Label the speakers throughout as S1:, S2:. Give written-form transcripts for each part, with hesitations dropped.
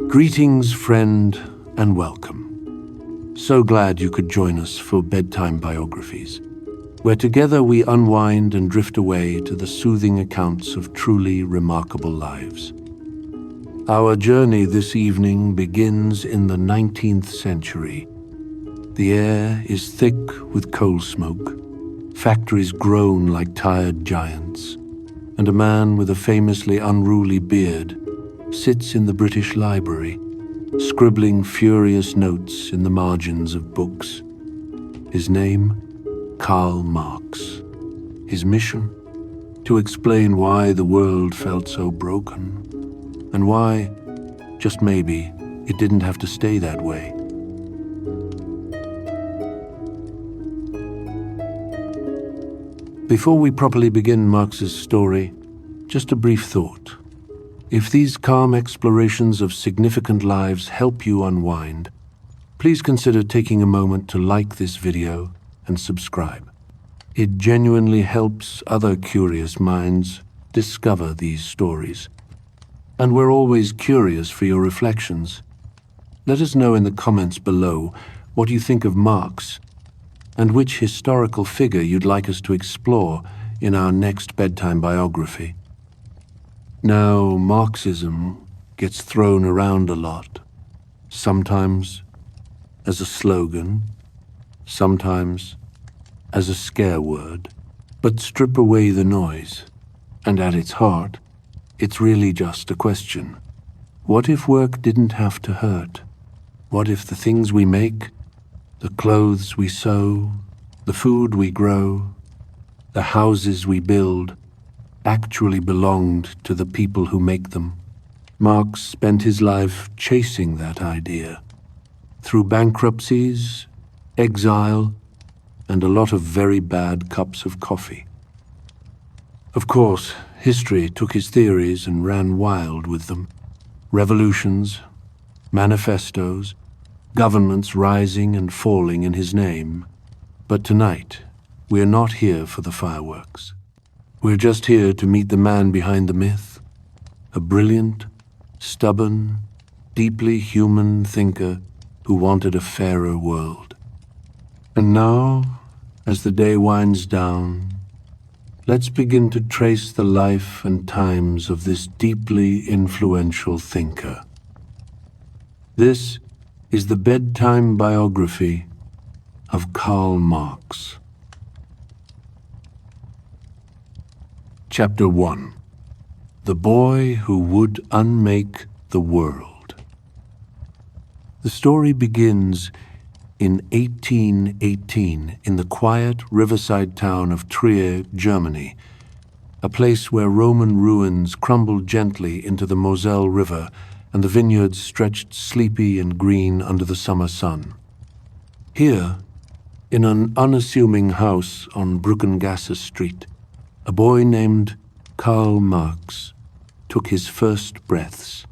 S1: Greetings, friend, and welcome. So glad you could join us for Bedtime Biographies, where together we unwind and drift away to the soothing accounts of truly remarkable lives. Our journey this evening begins in the 19th century. The air is thick with coal smoke, factories groan like tired giants, and a man with a famously unruly beard sits in the British Library, scribbling furious notes in the margins of books. His name, Karl Marx. His mission, to explain why the world felt so broken, and why, just maybe, it didn't have to stay that way. Before we properly begin Marx's story, just a brief thought. If these calm explorations of significant lives help you unwind, please consider taking a moment to like this video and subscribe. It genuinely helps other curious minds discover these stories. And we're always curious for your reflections. Let us know in the comments below what you think of Marx and which historical figure you'd like us to explore in our next bedtime biography. Now, Marxism gets thrown around a lot, sometimes as a slogan, sometimes as a scare word. But strip away the noise, and at its heart, it's really just a question. What if work didn't have to hurt? What if the things we make, the clothes we sew, the food we grow, the houses we build, actually belonged to the people who make them? Marx spent his life chasing that idea, through bankruptcies, exile, and a lot of very bad cups of coffee. Of course, history took his theories and ran wild with them. Revolutions, manifestos, governments rising and falling in his name. But tonight, we're not here for the fireworks. We're just here to meet the man behind the myth, a brilliant, stubborn, deeply human thinker who wanted a fairer world. And now, as the day winds down, let's begin to trace the life and times of this deeply influential thinker. This is the bedtime biography of Karl Marx. Chapter 1. The Boy Who Would Unmake the World. The story begins in 1818 in the quiet riverside town of Trier, Germany, a place where Roman ruins crumbled gently into the Moselle River and the vineyards stretched sleepy and green under the summer sun. Here, in an unassuming house on Brückengasse Street, a boy named Karl Marx took his first breaths.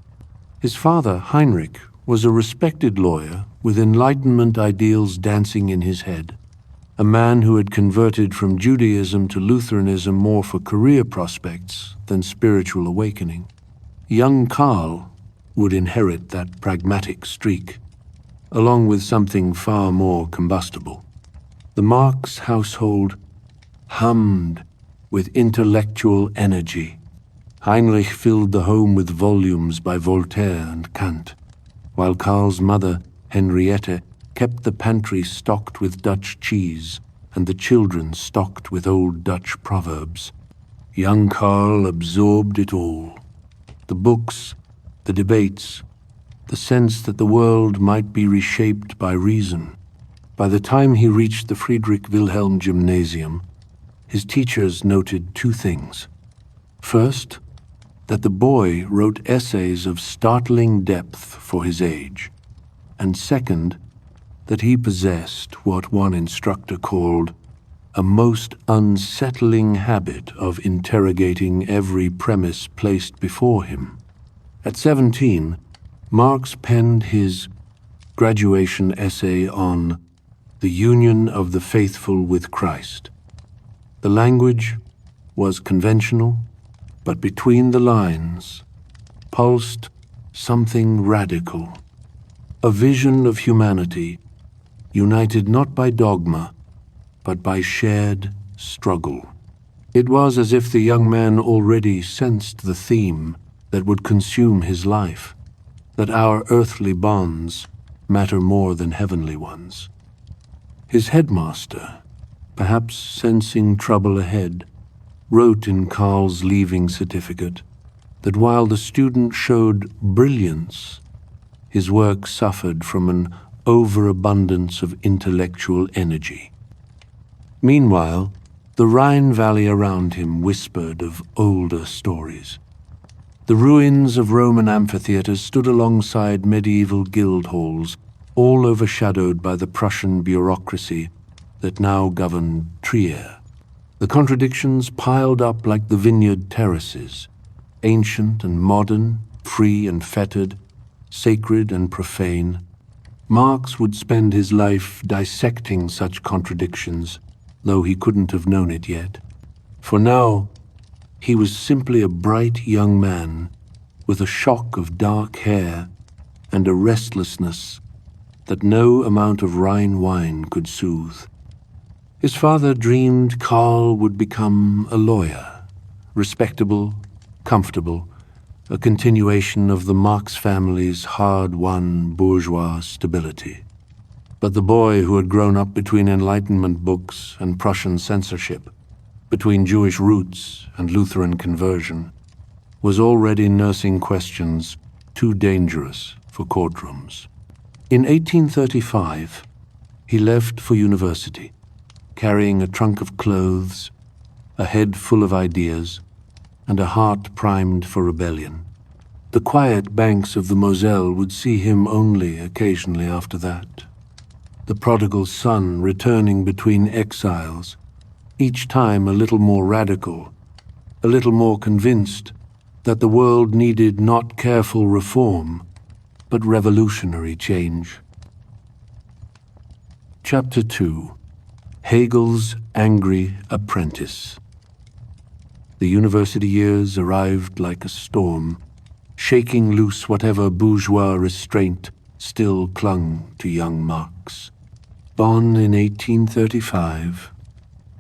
S1: His father, Heinrich, was a respected lawyer with Enlightenment ideals dancing in his head, a man who had converted from Judaism to Lutheranism more for career prospects than spiritual awakening. Young Karl would inherit that pragmatic streak, along with something far more combustible. The Marx household hummed with intellectual energy. Heinrich filled the home with volumes by Voltaire and Kant, while Karl's mother, Henriette, kept the pantry stocked with Dutch cheese and the children stocked with old Dutch proverbs. Young Karl absorbed it all. The books, the debates, the sense that the world might be reshaped by reason. By the time he reached the Friedrich Wilhelm Gymnasium, his teachers noted two things. First, that the boy wrote essays of startling depth for his age, and second, that he possessed what one instructor called a most unsettling habit of interrogating every premise placed before him. At 17, Marx penned his graduation essay on the union of the faithful with Christ. The language was conventional, but between the lines pulsed something radical, a vision of humanity united not by dogma, but by shared struggle. It was as if the young man already sensed the theme that would consume his life, that our earthly bonds matter more than heavenly ones. His headmaster, perhaps sensing trouble ahead, wrote in Karl's leaving certificate that while the student showed brilliance, his work suffered from an overabundance of intellectual energy. Meanwhile, the Rhine valley around him whispered of older stories. The ruins of Roman amphitheaters stood alongside medieval guild halls, all overshadowed by the Prussian bureaucracy that now governed Trier. The contradictions piled up like the vineyard terraces, ancient and modern, free and fettered, sacred and profane. Marx would spend his life dissecting such contradictions, though he couldn't have known it yet. For now, he was simply a bright young man with a shock of dark hair and a restlessness that no amount of Rhine wine could soothe. His father dreamed Karl would become a lawyer, respectable, comfortable, a continuation of the Marx family's hard-won bourgeois stability. But the boy who had grown up between Enlightenment books and Prussian censorship, between Jewish roots and Lutheran conversion, was already nursing questions too dangerous for courtrooms. In 1835, he left for university, carrying a trunk of clothes, a head full of ideas, and a heart primed for rebellion. The quiet banks of the Moselle would see him only occasionally after that. The prodigal son returning between exiles, each time a little more radical, a little more convinced that the world needed not careful reform, but revolutionary change. Chapter 2. Hegel's Angry Apprentice. The university years arrived like a storm, shaking loose whatever bourgeois restraint still clung to young Marx. Bonn in 1835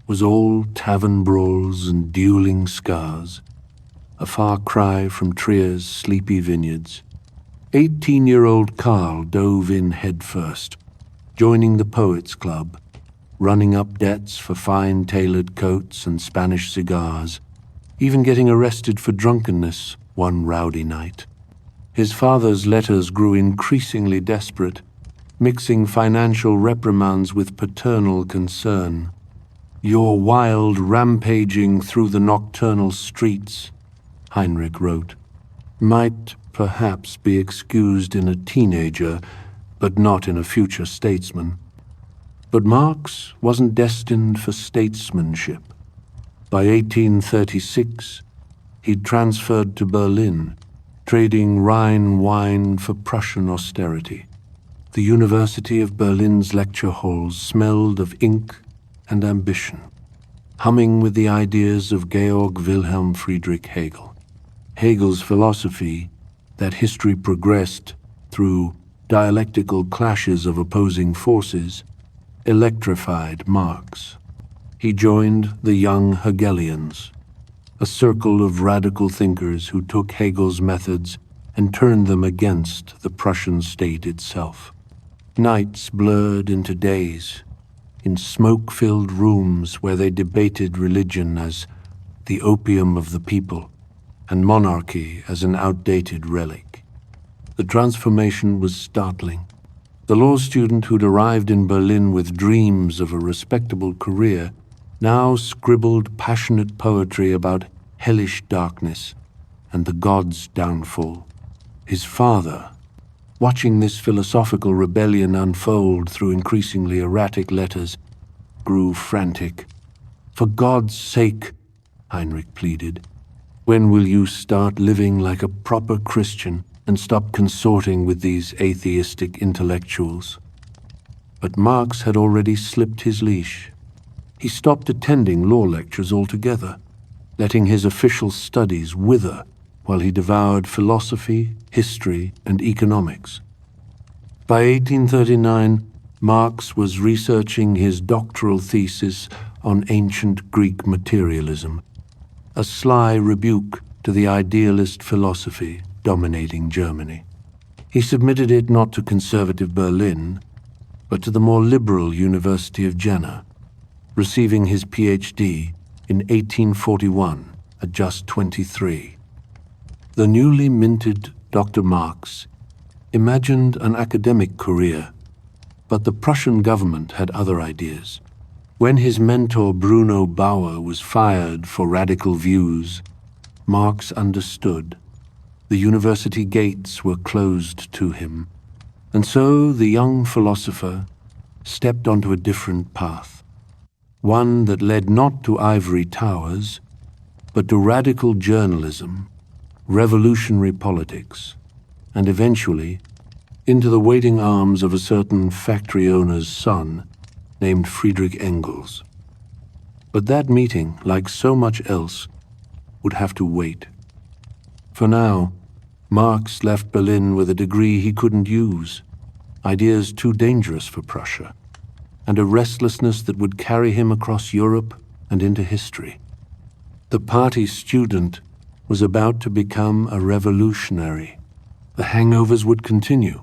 S1: was all tavern brawls and dueling scars, a far cry from Trier's sleepy vineyards. 18-year-old Karl dove in headfirst, joining the Poets' Club, running up debts for fine tailored coats and Spanish cigars, even getting arrested for drunkenness one rowdy night. His father's letters grew increasingly desperate, mixing financial reprimands with paternal concern. "Your wild rampaging through the nocturnal streets," Heinrich wrote, "might perhaps be excused in a teenager, but not in a future statesman." But Marx wasn't destined for statesmanship. By 1836, he'd transferred to Berlin, trading Rhine wine for Prussian austerity. The University of Berlin's lecture halls smelled of ink and ambition, humming with the ideas of Georg Wilhelm Friedrich Hegel. Hegel's philosophy, that history progressed through dialectical clashes of opposing forces, electrified Marx. He joined the young Hegelians, a circle of radical thinkers who took Hegel's methods and turned them against the Prussian state itself. Nights blurred into days, in smoke-filled rooms where they debated religion as the opium of the people and monarchy as an outdated relic. The transformation was startling. The law student who'd arrived in Berlin with dreams of a respectable career now scribbled passionate poetry about hellish darkness and the gods' downfall. His father, watching this philosophical rebellion unfold through increasingly erratic letters, grew frantic. "For God's sake," Heinrich pleaded, "when will you start living like a proper Christian and stop consorting with these atheistic intellectuals?" But Marx had already slipped his leash. He stopped attending law lectures altogether, letting his official studies wither while he devoured philosophy, history, and economics. By 1839, Marx was researching his doctoral thesis on ancient Greek materialism, a sly rebuke to the idealist philosophy dominating Germany. He submitted it not to conservative Berlin, but to the more liberal University of Jena, receiving his PhD in 1841 at just 23. The newly minted Dr. Marx imagined an academic career, but the Prussian government had other ideas. When his mentor Bruno Bauer was fired for radical views, Marx understood. The university gates were closed to him, and so the young philosopher stepped onto a different path, one that led not to ivory towers, but to radical journalism, revolutionary politics, and eventually into the waiting arms of a certain factory owner's son named Friedrich Engels. But that meeting, like so much else, would have to wait. For now, Marx left Berlin with a degree he couldn't use, ideas too dangerous for Prussia, and a restlessness that would carry him across Europe and into history. The party student was about to become a revolutionary. The hangovers would continue,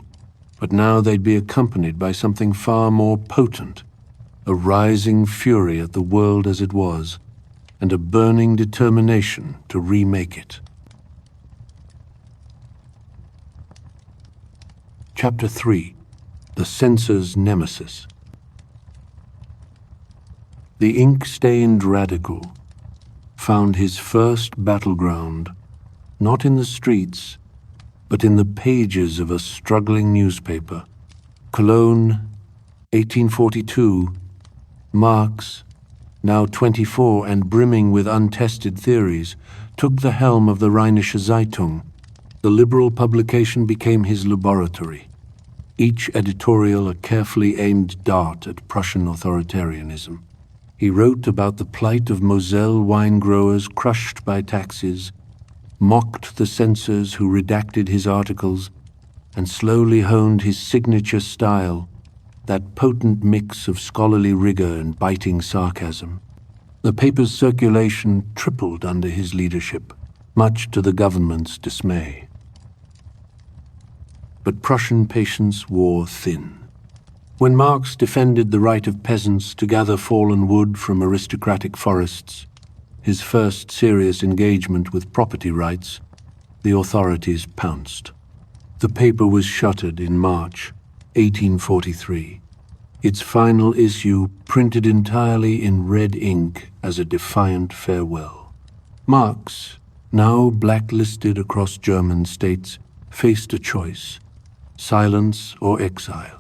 S1: but now they'd be accompanied by something far more potent, a rising fury at the world as it was, and a burning determination to remake it. Chapter 3. The Censor's Nemesis. The ink-stained radical found his first battleground not in the streets, but in the pages of a struggling newspaper. Cologne, 1842, Marx, now 24 and brimming with untested theories, took the helm of the Rheinische Zeitung. The liberal publication became his laboratory, each editorial a carefully aimed dart at Prussian authoritarianism. He wrote about the plight of Moselle wine growers crushed by taxes, mocked the censors who redacted his articles, and slowly honed his signature style, that potent mix of scholarly rigor and biting sarcasm. The paper's circulation tripled under his leadership, much to the government's dismay. But Prussian patience wore thin. When Marx defended the right of peasants to gather fallen wood from aristocratic forests, his first serious engagement with property rights, the authorities pounced. The paper was shuttered in March 1843, its final issue printed entirely in red ink as a defiant farewell. Marx, now blacklisted across German states, faced a choice: silence or exile.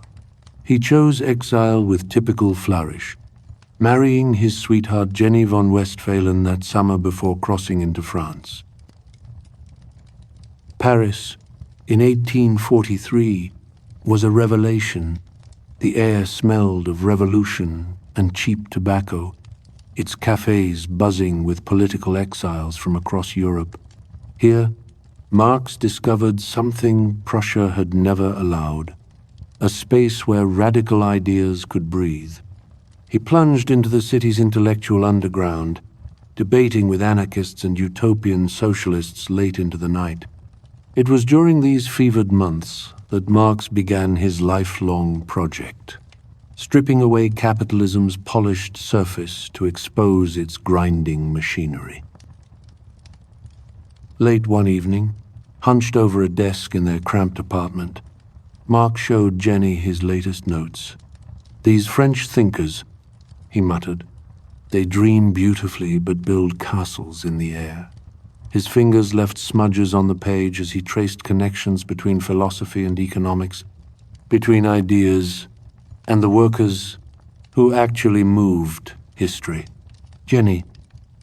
S1: He chose exile with typical flourish, marrying his sweetheart Jenny von Westphalen that summer before crossing into France. Paris, in 1843, was a revelation. The air smelled of revolution and cheap tobacco, its cafes buzzing with political exiles from across Europe. Here, Marx discovered something Prussia had never allowed: a space where radical ideas could breathe. He plunged into the city's intellectual underground, debating with anarchists and utopian socialists late into the night. It was during these fevered months that Marx began his lifelong project, stripping away capitalism's polished surface to expose its grinding machinery. Late one evening, hunched over a desk in their cramped apartment, Marx showed Jenny his latest notes. "These French thinkers," he muttered, "they dream beautifully but build castles in the air." His fingers left smudges on the page as he traced connections between philosophy and economics, between ideas and the workers who actually moved history. Jenny,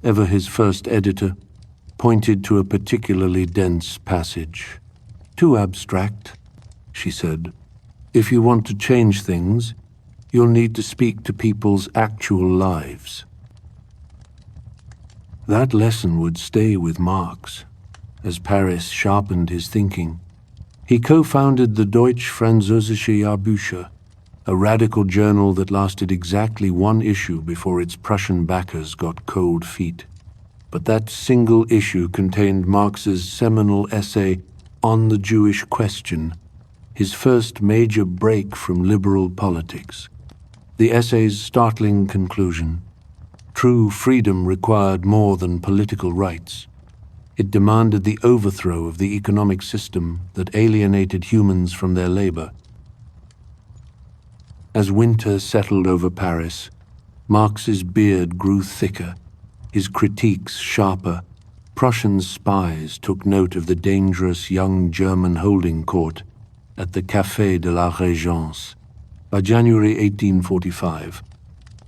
S1: ever his first editor, pointed to a particularly dense passage. "Too abstract," she said. "If you want to change things, you'll need to speak to people's actual lives." That lesson would stay with Marx. as Paris sharpened his thinking. He co-founded the Deutsch-Französische Jahrbucher, a radical journal that lasted exactly one issue before its Prussian backers got cold feet. But that single issue contained Marx's seminal essay On the Jewish Question, his first major break from liberal politics. The essay's startling conclusion: true freedom required more than political rights. It demanded the overthrow of the economic system that alienated humans from their labor. As winter settled over Paris, Marx's beard grew thicker, his critiques sharper. Prussian spies took note of the dangerous young German holding court at the Café de la Régence. By January 1845,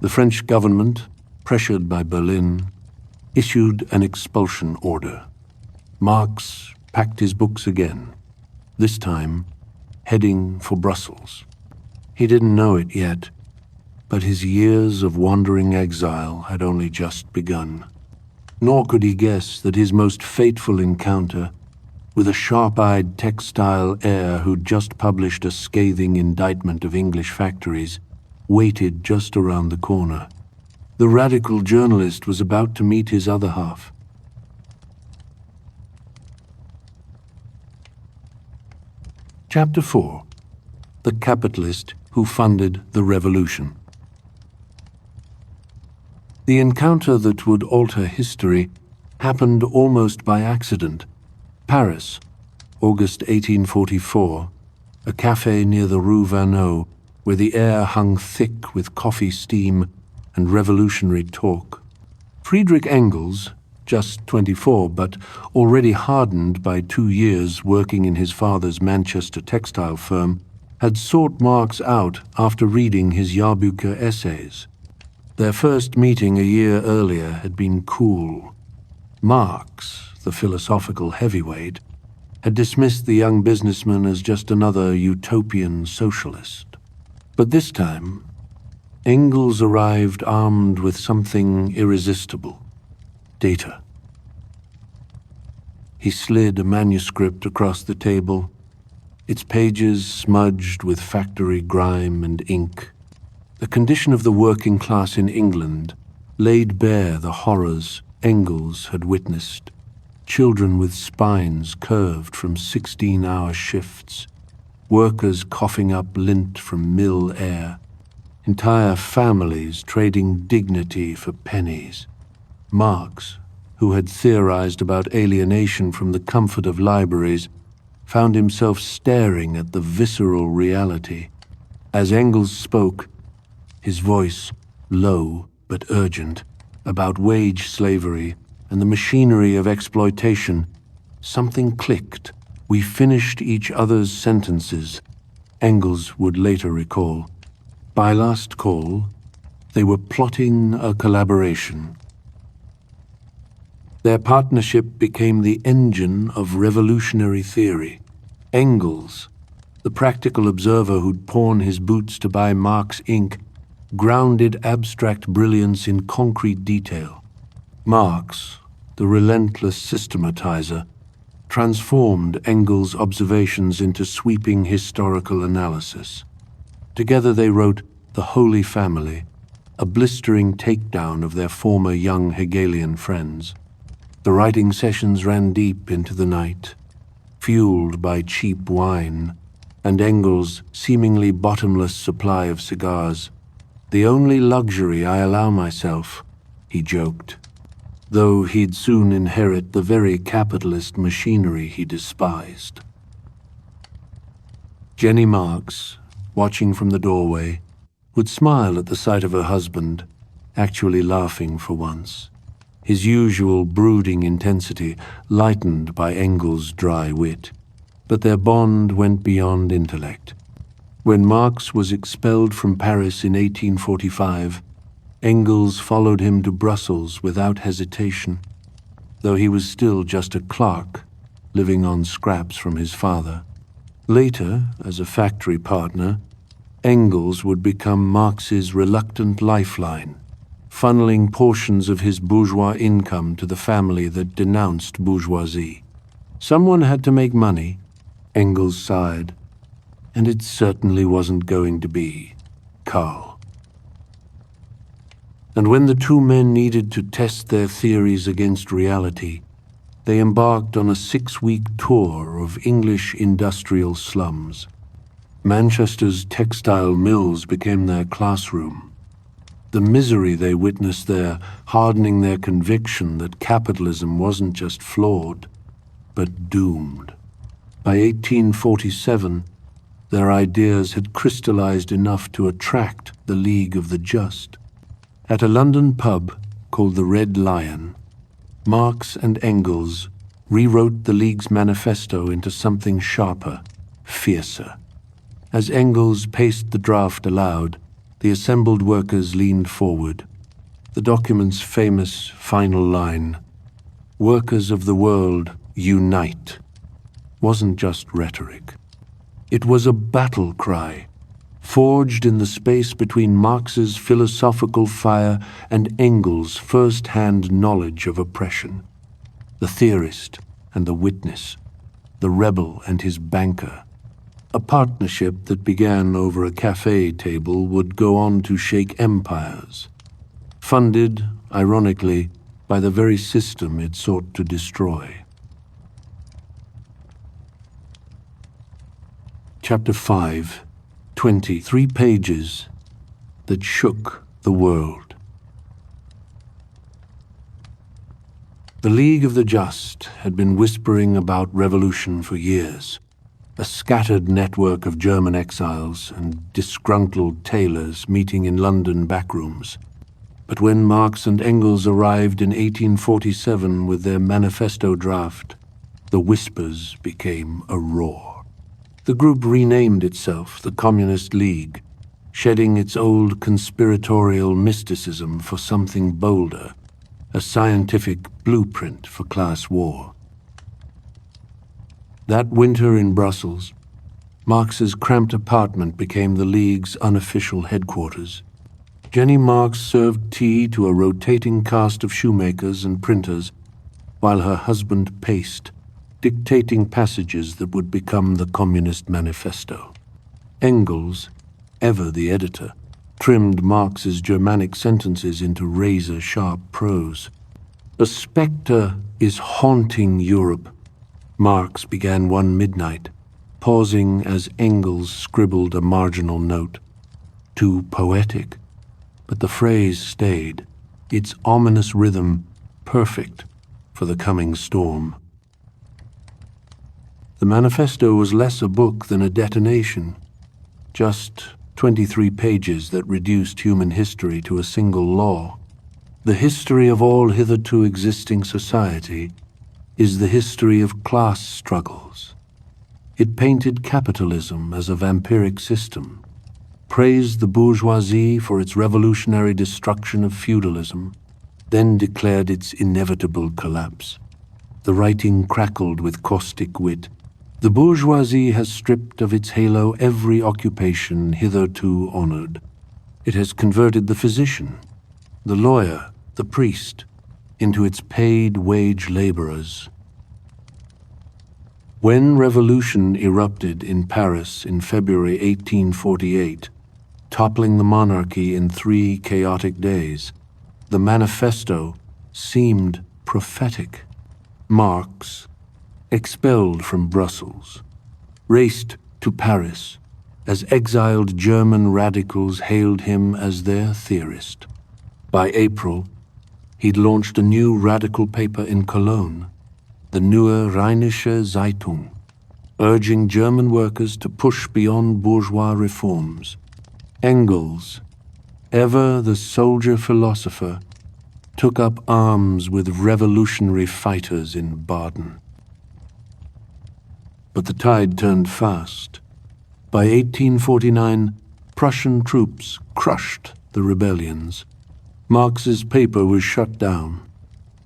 S1: the French government, pressured by Berlin, issued an expulsion order. Marx packed his books again, this time heading for Brussels. He didn't know it yet, but his years of wandering exile had only just begun. Nor could he guess that his most fateful encounter with a sharp-eyed textile heir who'd just published a scathing indictment of English factories waited just around the corner. The radical journalist was about to meet his other half. Chapter 4. The Capitalist Who Funded the Revolution. The encounter that would alter history happened almost by accident. Paris, August 1844, a café near the Rue Vanneau, where the air hung thick with coffee steam and revolutionary talk. Friedrich Engels, just 24 but already hardened by 2 years working in his father's Manchester textile firm, had sought Marx out after reading his Jahrbucher essays. Their first meeting a year earlier had been cool. Marx, the philosophical heavyweight, had dismissed the young businessman as just another utopian socialist. But this time, Engels arrived armed with something irresistible: data. He slid a manuscript across the table, its pages smudged with factory grime and ink. The condition of the working class in England laid bare the horrors Engels had witnessed. Children with spines curved from 16-hour shifts, workers coughing up lint from mill air, entire families trading dignity for pennies. Marx, who had theorized about alienation from the comfort of libraries, found himself staring at the visceral reality. As Engels spoke, his voice low but urgent, about wage slavery and the machinery of exploitation, something clicked. We finished each other's sentences, Engels would later recall. By last call, they were plotting a collaboration. Their partnership became the engine of revolutionary theory. Engels, the practical observer who'd pawn his boots to buy Marx ink, grounded abstract brilliance in concrete detail. Marx, the relentless systematizer, transformed Engels' observations into sweeping historical analysis. Together they wrote The Holy Family, a blistering takedown of their former young Hegelian friends. The writing sessions ran deep into the night, fueled by cheap wine and Engels' seemingly bottomless supply of cigars. "The only luxury I allow myself," he joked, though he'd soon inherit the very capitalist machinery he despised. Jenny Marx, watching from the doorway, would smile at the sight of her husband, actually laughing for once, his usual brooding intensity lightened by Engels' dry wit. But their bond went beyond intellect. When Marx was expelled from Paris in 1845, Engels followed him to Brussels without hesitation, though he was still just a clerk, living on scraps from his father. Later, as a factory partner, Engels would become Marx's reluctant lifeline, funneling portions of his bourgeois income to the family that denounced bourgeoisie. Someone had to make money, Engels sighed, and it certainly wasn't going to be Karl. And when the two men needed to test their theories against reality, they embarked on a 6-week tour of English industrial slums. Manchester's textile mills became their classroom. The misery they witnessed there hardening their conviction that capitalism wasn't just flawed, but doomed. By 1847, their ideas had crystallized enough to attract the League of the Just. At a London pub called the Red Lion, Marx and Engels rewrote the League's manifesto into something sharper, fiercer. As Engels paced the draft aloud, the assembled workers leaned forward. The document's famous final line, "Workers of the world, unite," wasn't just rhetoric. It was a battle cry, forged in the space between Marx's philosophical fire and Engels' first-hand knowledge of oppression. The theorist and the witness, the rebel and his banker. A partnership that began over a cafe table would go on to shake empires, funded, ironically, by the very system it sought to destroy. Chapter 5, 23 pages that shook the world. The League of the Just had been whispering about revolution for years, a scattered network of German exiles and disgruntled tailors meeting in London backrooms. But when Marx and Engels arrived in 1847 with their manifesto draft, the whispers became a roar. The group renamed itself the Communist League, shedding its old conspiratorial mysticism for something bolder, a scientific blueprint for class war. That winter in Brussels, Marx's cramped apartment became the League's unofficial headquarters. Jenny Marx served tea to a rotating cast of shoemakers and printers, while her husband paced, dictating passages that would become the Communist Manifesto. Engels, ever the editor, trimmed Marx's Germanic sentences into razor-sharp prose. "A spectre is haunting Europe," Marx began one midnight, pausing as Engels scribbled a marginal note. Too poetic, but the phrase stayed, its ominous rhythm perfect for the coming storm. The manifesto was less a book than a detonation, just 23 pages that reduced human history to a single law. The history of all hitherto existing society is the history of class struggles. It painted capitalism as a vampiric system, praised the bourgeoisie for its revolutionary destruction of feudalism, then declared its inevitable collapse. The writing crackled with caustic wit. The bourgeoisie has stripped of its halo every occupation hitherto honored. It has converted the physician, the lawyer, the priest, into its paid wage laborers. When revolution erupted in Paris in February 1848, toppling the monarchy in 3 chaotic days, the manifesto seemed prophetic. Marx, expelled from Brussels, raced to Paris as exiled German radicals hailed him as their theorist. By April, he'd launched a new radical paper in Cologne, the Neue Rheinische Zeitung, urging German workers to push beyond bourgeois reforms. Engels, ever the soldier-philosopher, took up arms with revolutionary fighters in Baden. But the tide turned fast. By 1849, Prussian troops crushed the rebellions. Marx's paper was shut down,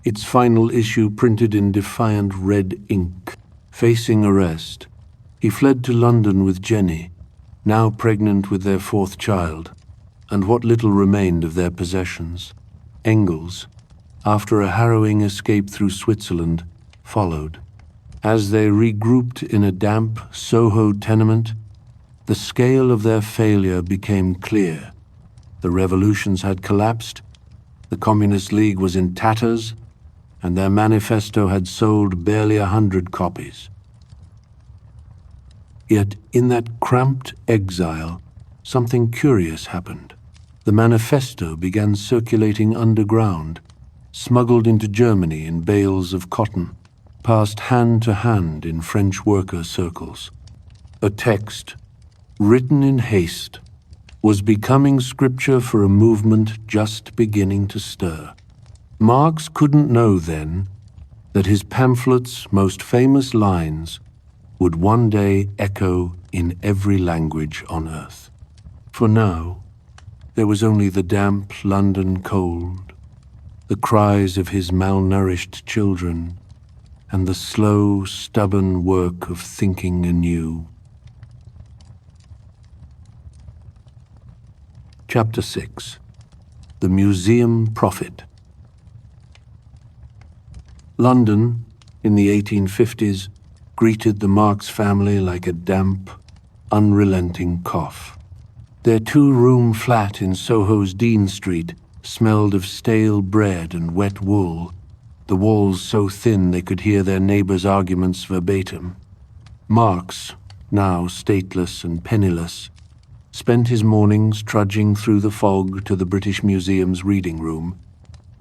S1: its final issue printed in defiant red ink. Facing arrest, he fled to London with Jenny, now pregnant with their 4th child, and what little remained of their possessions. Engels, after a harrowing escape through Switzerland, followed. As they regrouped in a damp Soho tenement, the scale of their failure became clear. The revolutions had collapsed, the Communist League was in tatters, and their manifesto had sold barely 100 copies. Yet in that cramped exile, something curious happened. The manifesto began circulating underground, smuggled into Germany in bales of cotton, passed hand to hand in French worker circles. A text, written in haste, was becoming scripture for a movement just beginning to stir. Marx couldn't know then that his pamphlet's most famous lines would one day echo in every language on earth. For now, there was only the damp London cold, the cries of his malnourished children, and the slow, stubborn work of thinking anew. Chapter 6. The Museum Prophet. London, in the 1850s, greeted the Marx family like a damp, unrelenting cough. Their two-room flat in Soho's Dean Street smelled of stale bread and wet wool, the walls so thin they could hear their neighbors' arguments verbatim. Marx, now stateless and penniless, spent his mornings trudging through the fog to the British Museum's reading room,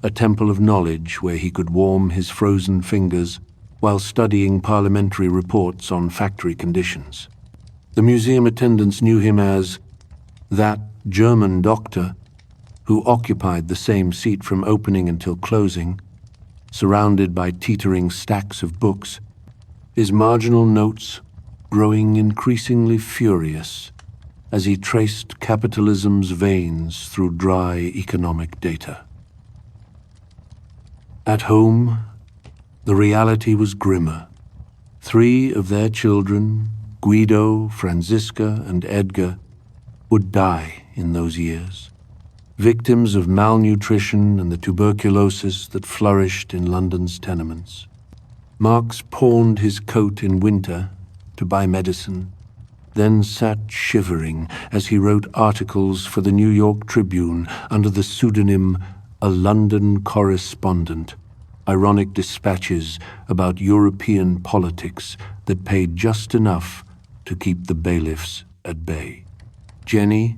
S1: a temple of knowledge where he could warm his frozen fingers while studying parliamentary reports on factory conditions. The museum attendants knew him as that German doctor who occupied the same seat from opening until closing, surrounded by teetering stacks of books, his marginal notes growing increasingly furious as he traced capitalism's veins through dry economic data. At home, the reality was grimmer. 3 of their children, Guido, Franziska, and Edgar, would die in those years, victims of malnutrition and the tuberculosis that flourished in London's tenements. Marx pawned his coat in winter to buy medicine, then sat shivering as he wrote articles for the New York Tribune under the pseudonym A London Correspondent, ironic dispatches about European politics that paid just enough to keep the bailiffs at bay. Jenny,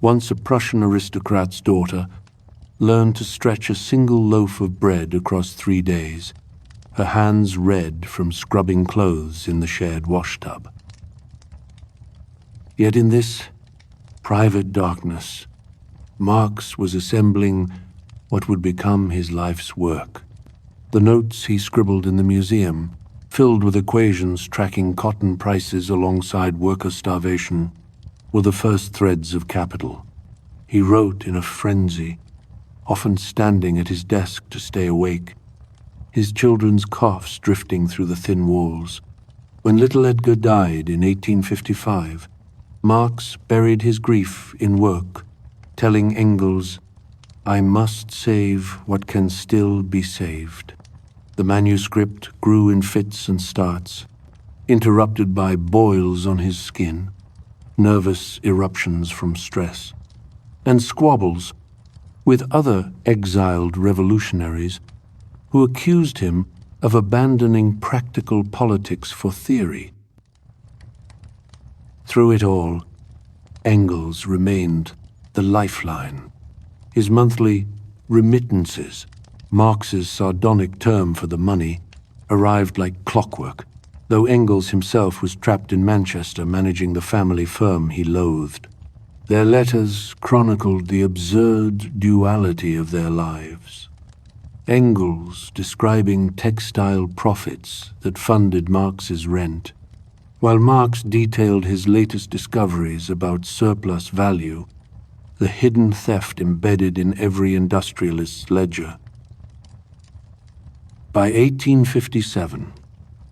S1: once a Prussian aristocrat's daughter, learned to stretch a single loaf of bread across 3 days, her hands red from scrubbing clothes in the shared washtub. Yet in this private darkness, Marx was assembling what would become his life's work. The notes he scribbled in the museum, filled with equations tracking cotton prices alongside worker starvation, were the first threads of Kapital. He wrote in a frenzy, often standing at his desk to stay awake, his children's coughs drifting through the thin walls. When little Edgar died in 1855, Marx buried his grief in work, telling Engels, "I must save what can still be saved." The manuscript grew in fits and starts, interrupted by boils on his skin, nervous eruptions from stress, and squabbles with other exiled revolutionaries who accused him of abandoning practical politics for theory. Through it all, Engels remained the lifeline. His monthly remittances, Marx's sardonic term for the money, arrived like clockwork, though Engels himself was trapped in Manchester managing the family firm he loathed. Their letters chronicled the absurd duality of their lives. Engels describing textile profits that funded Marx's rent, while Marx detailed his latest discoveries about surplus value, the hidden theft embedded in every industrialist's ledger. By 1857,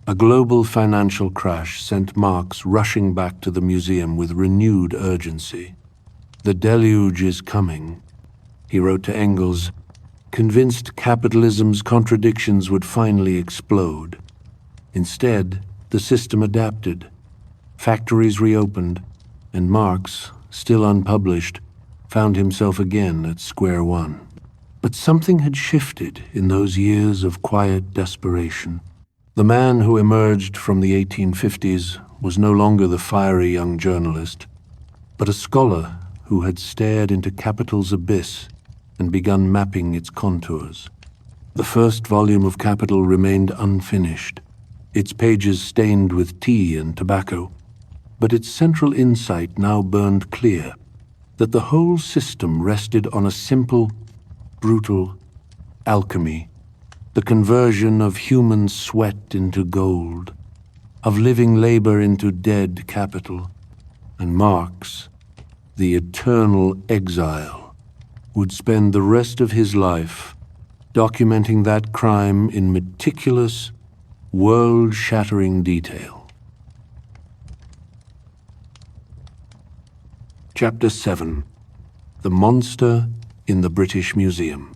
S1: a global financial crash sent Marx rushing back to the museum with renewed urgency. "The deluge is coming," he wrote to Engels, convinced capitalism's contradictions would finally explode. Instead, the system adapted. Factories reopened, and Marx, still unpublished, found himself again at square one. But something had shifted in those years of quiet desperation. The man who emerged from the 1850s was no longer the fiery young journalist, but a scholar who had stared into Kapital's abyss and begun mapping its contours. The first volume of Kapital remained unfinished, its pages stained with tea and tobacco, but its central insight now burned clear, that the whole system rested on a simple, brutal alchemy, the conversion of human sweat into gold, of living labor into dead capital, and Marx, the eternal exile, would spend the rest of his life documenting that crime in meticulous, world-shattering detail. Chapter 7. The Monster in the British Museum.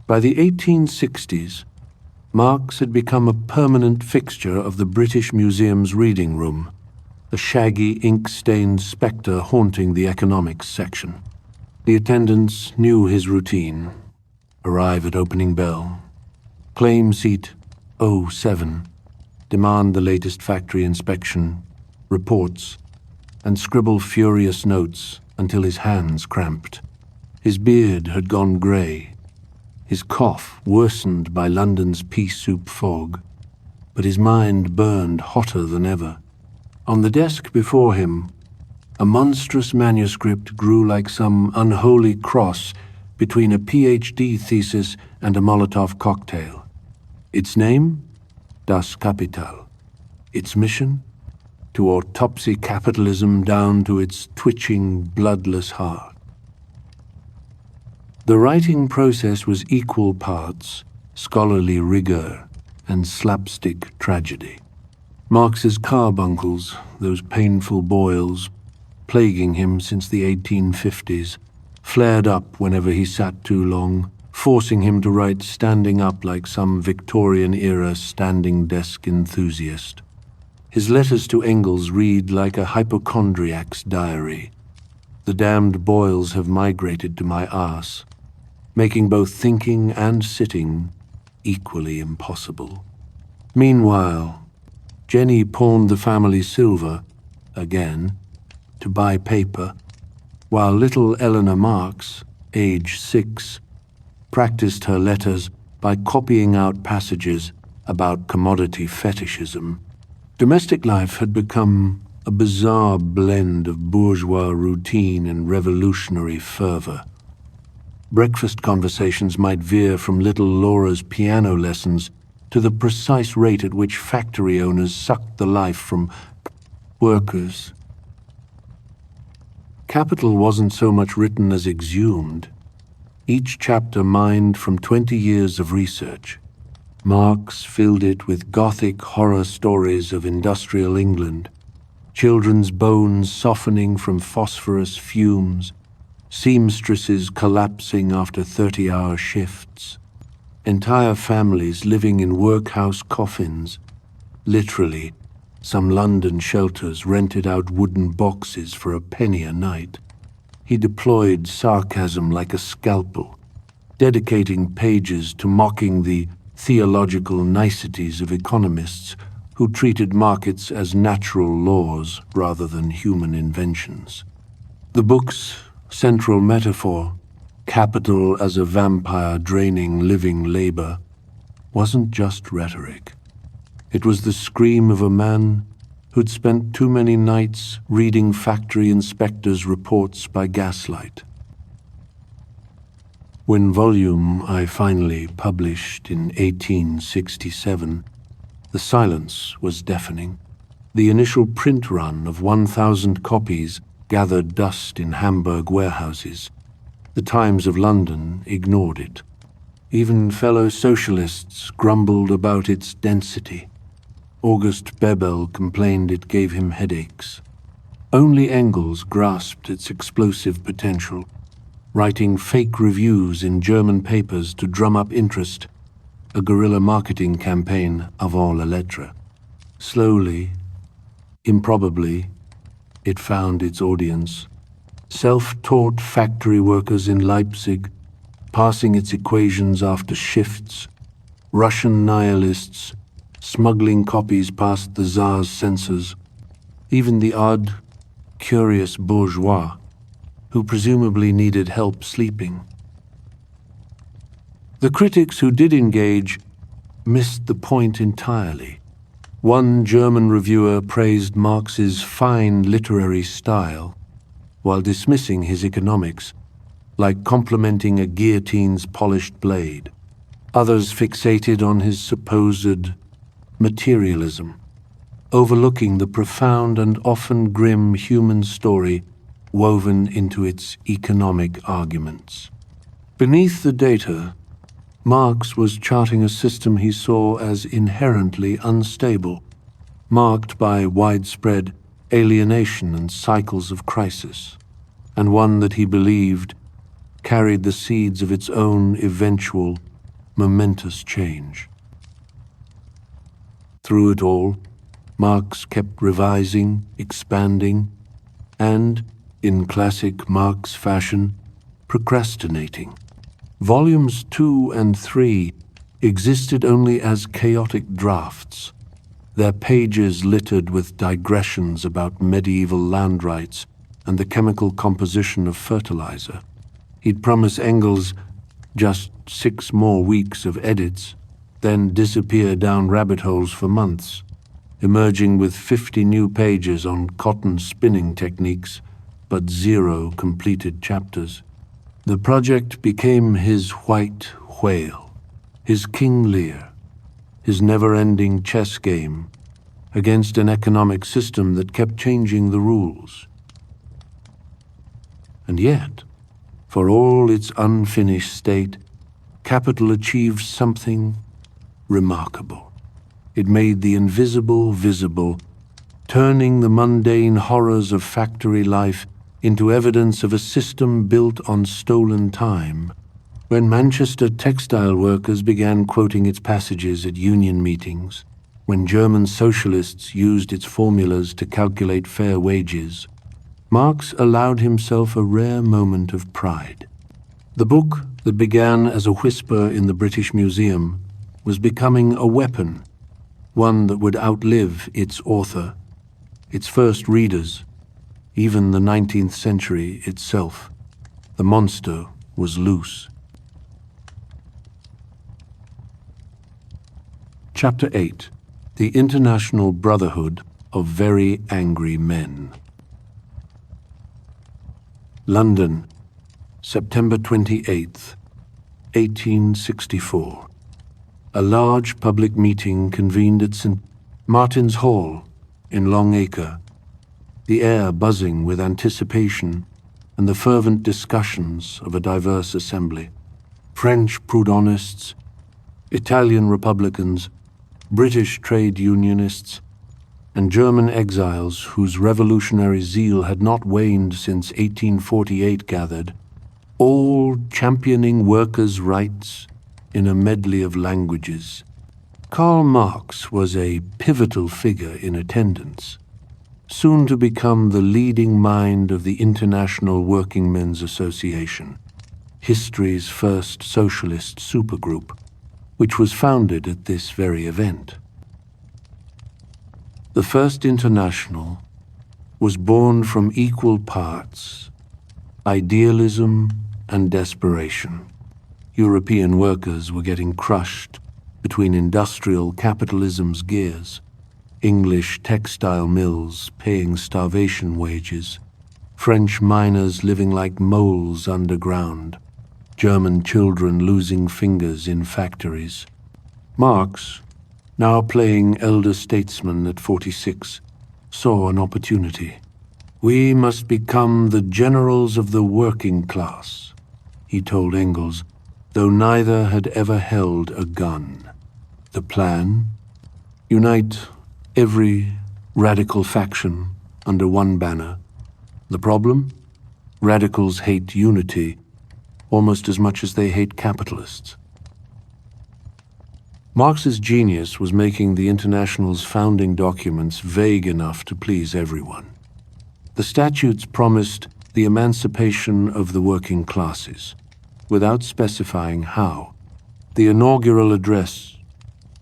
S1: By the 1860s, Marx had become a permanent fixture of the British Museum's reading room, a shaggy, ink-stained spectre haunting the economics section. The attendants knew his routine. Arrive at opening bell. Claim seat 07. Demand the latest factory inspection, reports, and scribble furious notes until his hands cramped. His beard had gone grey, his cough worsened by London's pea soup fog, but his mind burned hotter than ever. On the desk before him, a monstrous manuscript grew like some unholy cross between a PhD thesis and a Molotov cocktail. Its name? Das Kapital. Its mission? To autopsy capitalism down to its twitching, bloodless heart. The writing process was equal parts scholarly rigor and slapstick tragedy. Marx's carbuncles, those painful boils, plaguing him since the 1850s, flared up whenever he sat too long, forcing him to write standing up like some Victorian-era standing desk enthusiast. His letters to Engels read like a hypochondriac's diary. The damned boils have migrated to my arse, making both thinking and sitting equally impossible. Meanwhile, Jenny pawned the family silver, again, to buy paper, while little Eleanor Marx, age 6, practiced her letters by copying out passages about commodity fetishism. Domestic life had become a bizarre blend of bourgeois routine and revolutionary fervor. Breakfast conversations might veer from little Laura's piano lessons to the precise rate at which factory owners sucked the life from workers. Kapital wasn't so much written as exhumed. Each chapter mined from 20 years of research. Marx filled it with Gothic horror stories of industrial England, children's bones softening from phosphorus fumes, seamstresses collapsing after 30-hour shifts, entire families living in workhouse coffins. Literally, some London shelters rented out wooden boxes for a penny a night. He deployed sarcasm like a scalpel, dedicating pages to mocking the theological niceties of economists who treated markets as natural laws rather than human inventions. The book's central metaphor, capital as a vampire draining living labor, wasn't just rhetoric. It was the scream of a man who'd spent too many nights reading factory inspectors' reports by gaslight. When volume I finally published in 1867, the silence was deafening. The initial print run of 1,000 copies gathered dust in Hamburg warehouses. The Times of London ignored it. Even fellow socialists grumbled about its density. August Bebel complained it gave him headaches. Only Engels grasped its explosive potential, writing fake reviews in German papers to drum up interest, a guerrilla marketing campaign avant la lettre. Slowly, improbably, it found its audience. Self-taught factory workers in Leipzig, passing its equations after shifts, Russian nihilists, smuggling copies past the Tsar's censors, even the odd, curious bourgeois, who presumably needed help sleeping. The critics who did engage missed the point entirely. One German reviewer praised Marx's fine literary style, while dismissing his economics, like complimenting a guillotine's polished blade. Others fixated on his supposed materialism, overlooking the profound and often grim human story woven into its economic arguments. Beneath the data, Marx was charting a system he saw as inherently unstable, marked by widespread alienation and cycles of crisis, and one that he believed carried the seeds of its own eventual, momentous change. Through it all, Marx kept revising, expanding, and, in classic Marx fashion, procrastinating. Volumes 2 and 3 existed only as chaotic drafts, their pages littered with digressions about medieval land rights and the chemical composition of fertilizer. He'd promise Engels just 6 more weeks of edits, then disappear down rabbit holes for months, emerging with 50 new pages on cotton spinning techniques, but 0 completed chapters. The project became his white whale, his King Lear, his never-ending chess game against an economic system that kept changing the rules. And yet, for all its unfinished state, Kapital achieved something remarkable. It made the invisible visible, turning the mundane horrors of factory life into evidence of a system built on stolen time. When Manchester textile workers began quoting its passages at union meetings, when German socialists used its formulas to calculate fair wages, Marx allowed himself a rare moment of pride. The book that began as a whisper in the British Museum was becoming a weapon, one that would outlive its author, its first readers, even the 19th century itself. The monster was loose. Chapter 8. The International Brotherhood of Very Angry Men. London, September 28th, 1864. A large public meeting convened at St. Martin's Hall in Long Acre, the air buzzing with anticipation and the fervent discussions of a diverse assembly. French Proudhonists, Italian Republicans, British trade unionists, and German exiles whose revolutionary zeal had not waned since 1848 gathered, all championing workers' rights in a medley of languages. Karl Marx was a pivotal figure in attendance, soon to become the leading mind of the International Working Men's Association, history's first socialist supergroup, which was founded at this very event. The First International was born from equal parts idealism and desperation. European workers were getting crushed between industrial capitalism's gears, English textile mills paying starvation wages, French miners living like moles underground, German children losing fingers in factories. Marx, now playing elder statesman at 46, saw an opportunity. "We must become the generals of the working class," he told Engels, though neither had ever held a gun. The plan? Unite every radical faction under one banner. The problem? Radicals hate unity almost as much as they hate capitalists. Marx's genius was making the International's founding documents vague enough to please everyone. The statutes promised the emancipation of the working classes, without specifying how. The inaugural address,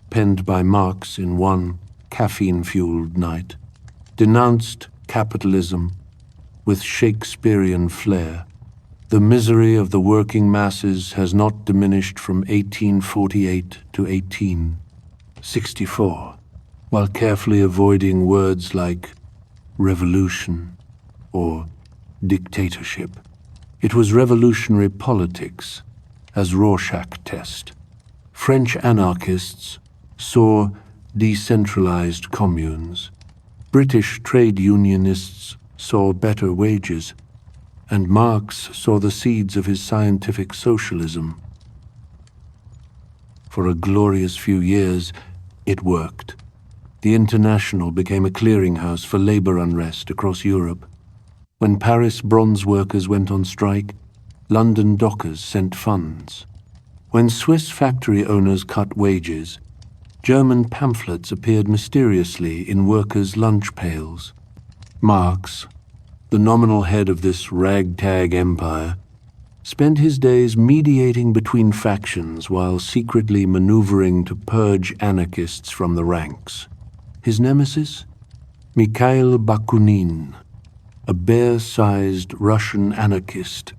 S1: penned by Marx in one caffeine-fueled night, denounced capitalism with Shakespearean flair. The misery of the working masses has not diminished from 1848 to 1864, while carefully avoiding words like revolution or dictatorship. It was revolutionary politics as Rorschach test. French anarchists saw decentralized communes. British trade unionists saw better wages, and Marx saw the seeds of his scientific socialism. For a glorious few years, it worked. The International became a clearinghouse for labor unrest across Europe. When Paris bronze workers went on strike, London dockers sent funds. When Swiss factory owners cut wages, German pamphlets appeared mysteriously in workers' lunch pails. Marx, the nominal head of this ragtag empire, spent his days mediating between factions while secretly maneuvering to purge anarchists from the ranks. His nemesis? Mikhail Bakunin, a bear-sized Russian anarchist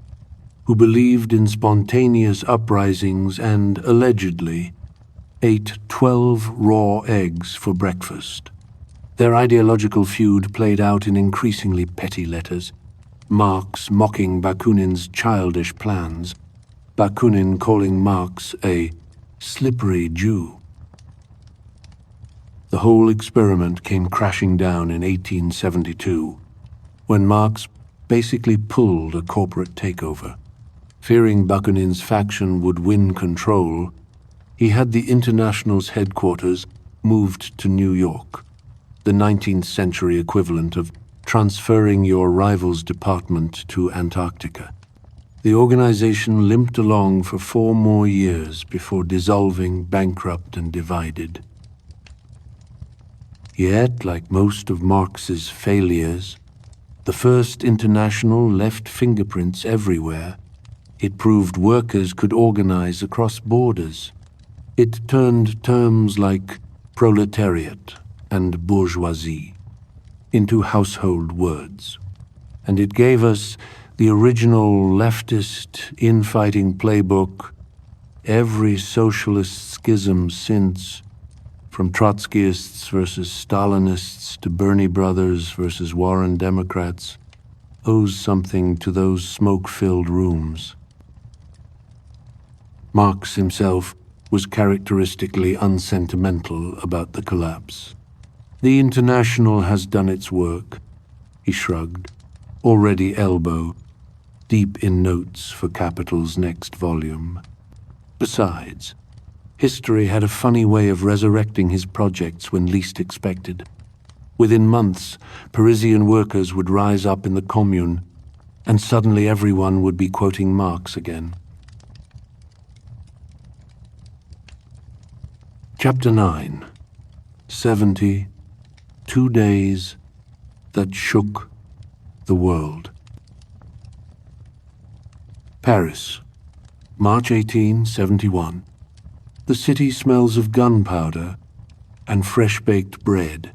S1: who believed in spontaneous uprisings and, allegedly, ate 12 raw eggs for breakfast. Their ideological feud played out in increasingly petty letters, Marx mocking Bakunin's childish plans, Bakunin calling Marx a slippery Jew. The whole experiment came crashing down in 1872, when Marx basically pulled a corporate takeover. Fearing Bakunin's faction would win control, he had the International's headquarters moved to New York, the 19th century equivalent of transferring your rival's department to Antarctica. The organization limped along for 4 more years before dissolving, bankrupt, and divided. Yet, like most of Marx's failures, the First International left fingerprints everywhere. It proved workers could organize across borders. It turned terms like proletariat and bourgeoisie into household words. And it gave us the original leftist infighting playbook, every socialist schism since, from Trotskyists versus Stalinists to Bernie Brothers versus Warren Democrats, owes something to those smoke-filled rooms. Marx himself was characteristically unsentimental about the collapse. The International has done its work, he shrugged, already elbow deep in notes for Kapital's next volume. Besides, history had a funny way of resurrecting his projects when least expected. Within months, Parisian workers would rise up in the Commune, and suddenly everyone would be quoting Marx again. Chapter 9. 72 Days That Shook the World. Paris, March 1871. The city smells of gunpowder and fresh-baked bread,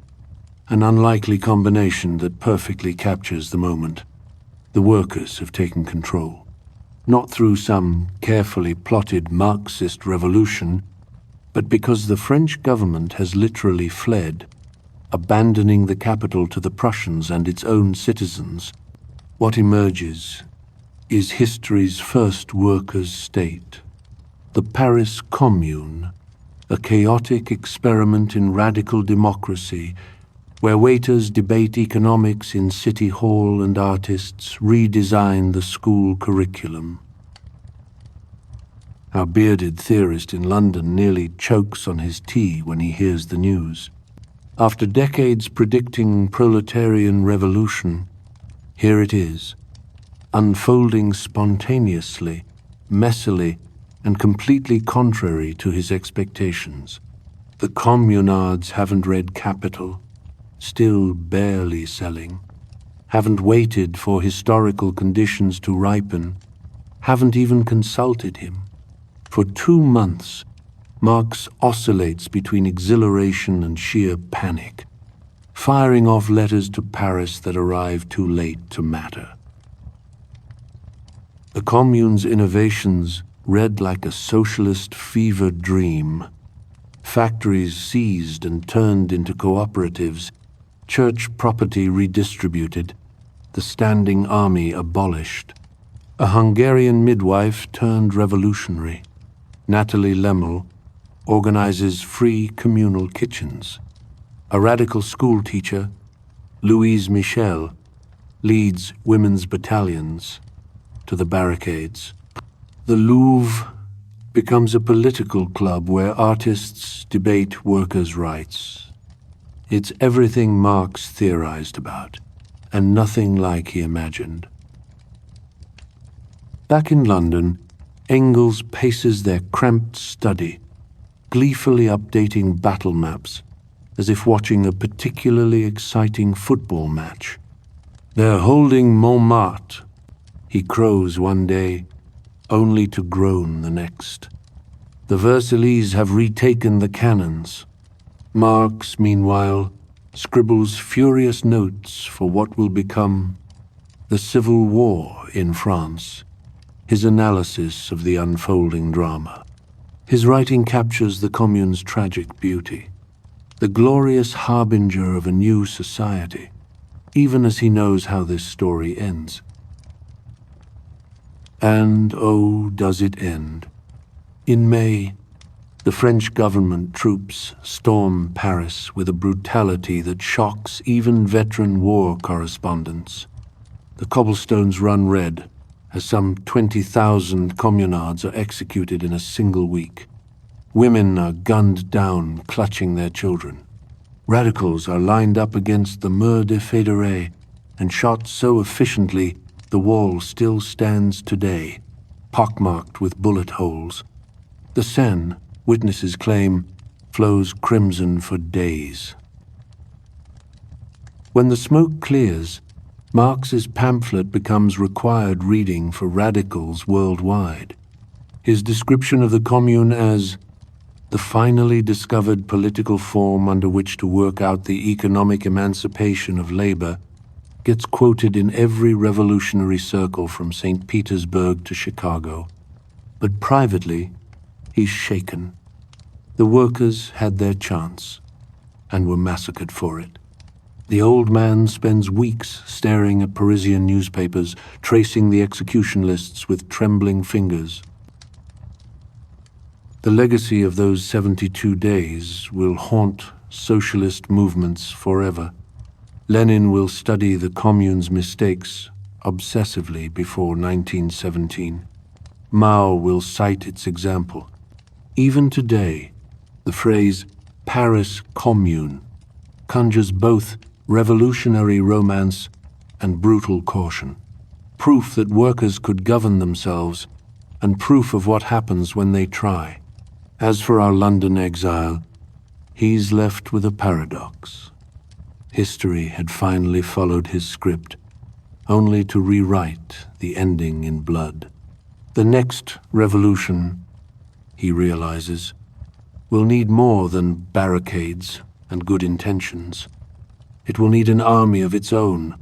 S1: an unlikely combination that perfectly captures the moment. The workers have taken control, not through some carefully plotted Marxist revolution, but because the French government has literally fled, abandoning the capital to the Prussians and its own citizens. What emerges is history's first workers' state. The Paris Commune, a chaotic experiment in radical democracy, where waiters debate economics in City Hall and artists redesign the school curriculum. Our bearded theorist in London nearly chokes on his tea when he hears the news. After decades predicting proletarian revolution, here it is, unfolding spontaneously, messily, and completely contrary to his expectations. The communards haven't read Kapital, still barely selling, haven't waited for historical conditions to ripen, haven't even consulted him. For 2 months, Marx oscillates between exhilaration and sheer panic, firing off letters to Paris that arrive too late to matter. The Commune's innovations read like a socialist fever dream. Factories seized and turned into cooperatives, church property redistributed, the standing army abolished. A Hungarian midwife turned revolutionary. Natalie Lemmel organizes free communal kitchens. A radical school teacher, Louise Michel, leads women's battalions to the barricades. The Louvre becomes a political club where artists debate workers' rights. It's everything Marx theorized about, and nothing like he imagined. Back in London, Engels paces their cramped study, gleefully updating battle maps, as if watching a particularly exciting football match. "They're holding Montmartre," he crows one day, only to groan the next. "The Versaillese have retaken the cannons." Marx, meanwhile, scribbles furious notes for what will become the Civil War in France, his analysis of the unfolding drama. His writing captures the Commune's tragic beauty, the glorious harbinger of a new society, even as he knows how this story ends. And oh, does it end? In May, the French government troops storm Paris with a brutality that shocks even veteran war correspondents. The cobblestones run red as some 20,000 communards are executed in a single week. Women are gunned down, clutching their children. Radicals are lined up against the Mur des Fédérés and shot so efficiently the wall still stands today, pockmarked with bullet holes. The Seine, witnesses claim, flows crimson for days. When the smoke clears, Marx's pamphlet becomes required reading for radicals worldwide. His description of the Commune as the finally discovered political form under which to work out the economic emancipation of labor gets quoted in every revolutionary circle from St. Petersburg to Chicago. But privately, he's shaken. The workers had their chance and were massacred for it. The old man spends weeks staring at Parisian newspapers, tracing the execution lists with trembling fingers. The legacy of those 72 days will haunt socialist movements forever. Lenin will study the Commune's mistakes obsessively before 1917. Mao will cite its example. Even today, the phrase Paris Commune conjures both revolutionary romance and brutal caution, proof that workers could govern themselves, and proof of what happens when they try. As for our London exile, he's left with a paradox. History had finally followed his script, only to rewrite the ending in blood. The next revolution, he realizes, will need more than barricades and good intentions. It will need an army of its own.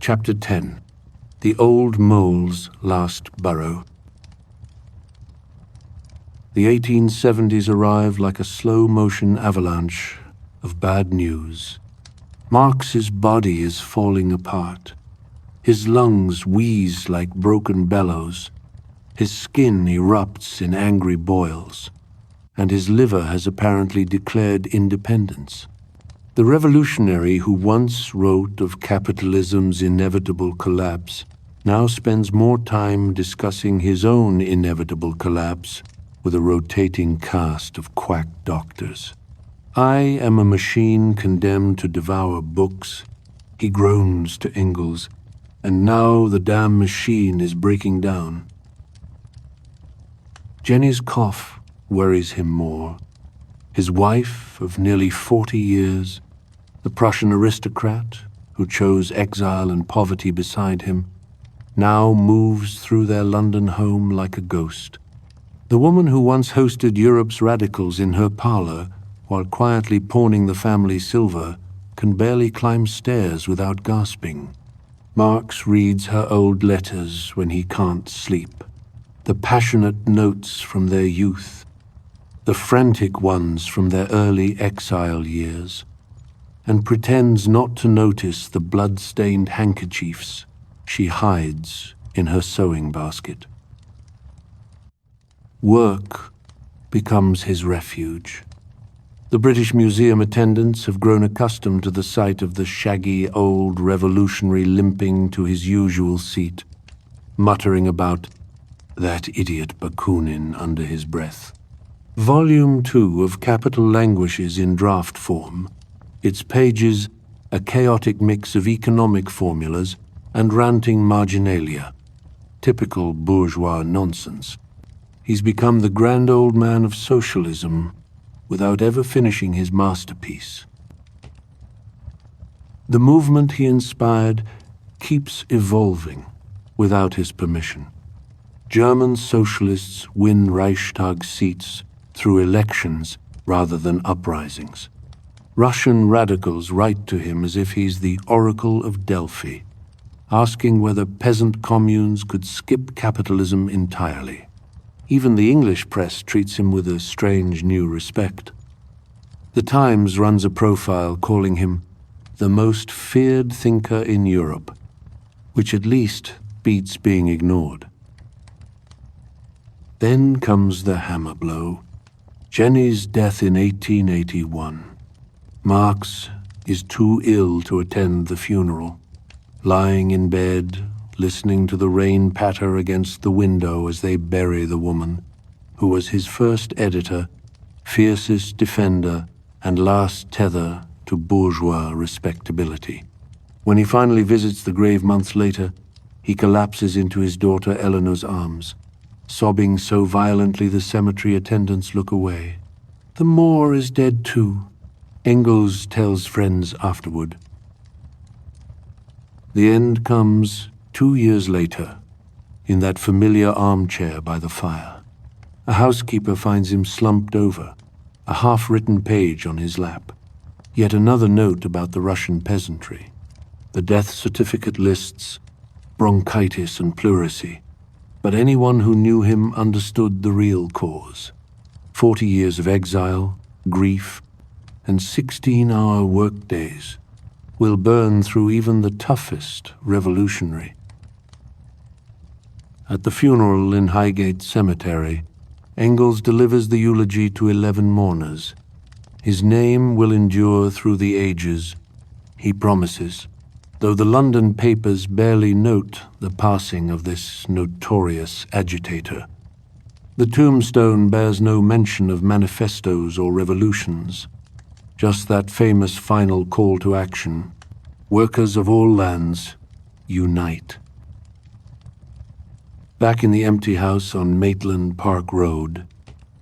S1: Chapter 10. The Old Mole's Last Burrow. The 1870s arrive like a slow-motion avalanche of bad news. Marx's body is falling apart. His lungs wheeze like broken bellows. His skin erupts in angry boils, and his liver has apparently declared independence. The revolutionary who once wrote of capitalism's inevitable collapse now spends more time discussing his own inevitable collapse with a rotating cast of quack doctors. "I am a machine condemned to devour books," he groans to Engels, "and now the damn machine is breaking down. Jenny's cough worries him more. His wife of nearly 40 years, the Prussian aristocrat who chose exile and poverty beside him, now moves through their London home like a ghost. The woman who once hosted Europe's radicals in her parlor while quietly pawning the family silver can barely climb stairs without gasping. Marx reads her old letters when he can't sleep, the passionate notes from their youth, the frantic ones from their early exile years, and pretends not to notice the blood-stained handkerchiefs she hides in her sewing basket. Work becomes his refuge. The British Museum attendants have grown accustomed to the sight of the shaggy old revolutionary limping to his usual seat, muttering about that idiot Bakunin under his breath. Volume 2 of Kapital languishes in draft form, its pages a chaotic mix of economic formulas and ranting marginalia, typical bourgeois nonsense. He's become the grand old man of socialism without ever finishing his masterpiece. The movement he inspired keeps evolving without his permission. German socialists win Reichstag seats through elections rather than uprisings. Russian radicals write to him as if he's the Oracle of Delphi, asking whether peasant communes could skip capitalism entirely. Even the English press treats him with a strange new respect. The Times runs a profile calling him the most feared thinker in Europe, which at least beats being ignored. Then comes the hammer blow, Jenny's death in 1881. Marx is too ill to attend the funeral, lying in bed, listening to the rain patter against the window as they bury the woman, who was his first editor, fiercest defender, and last tether to bourgeois respectability. When he finally visits the grave months later, he collapses into his daughter Eleanor's arms, sobbing so violently the cemetery attendants look away. The Moor is dead too, Engels tells friends afterward. The end comes 2 years later, in that familiar armchair by the fire. A housekeeper finds him slumped over, a half-written page on his lap. Yet another note about the Russian peasantry. The death certificate lists bronchitis and pleurisy, but anyone who knew him understood the real cause. 40 years of exile, grief, and 16-hour workdays will burn through even the toughest revolutionary. At the funeral in Highgate Cemetery, Engels delivers the eulogy to 11 mourners. His name will endure through the ages, he promises, though the London papers barely note the passing of this notorious agitator. The tombstone bears no mention of manifestos or revolutions, just that famous final call to action: workers of all lands, unite. Back in the empty house on Maitland Park Road,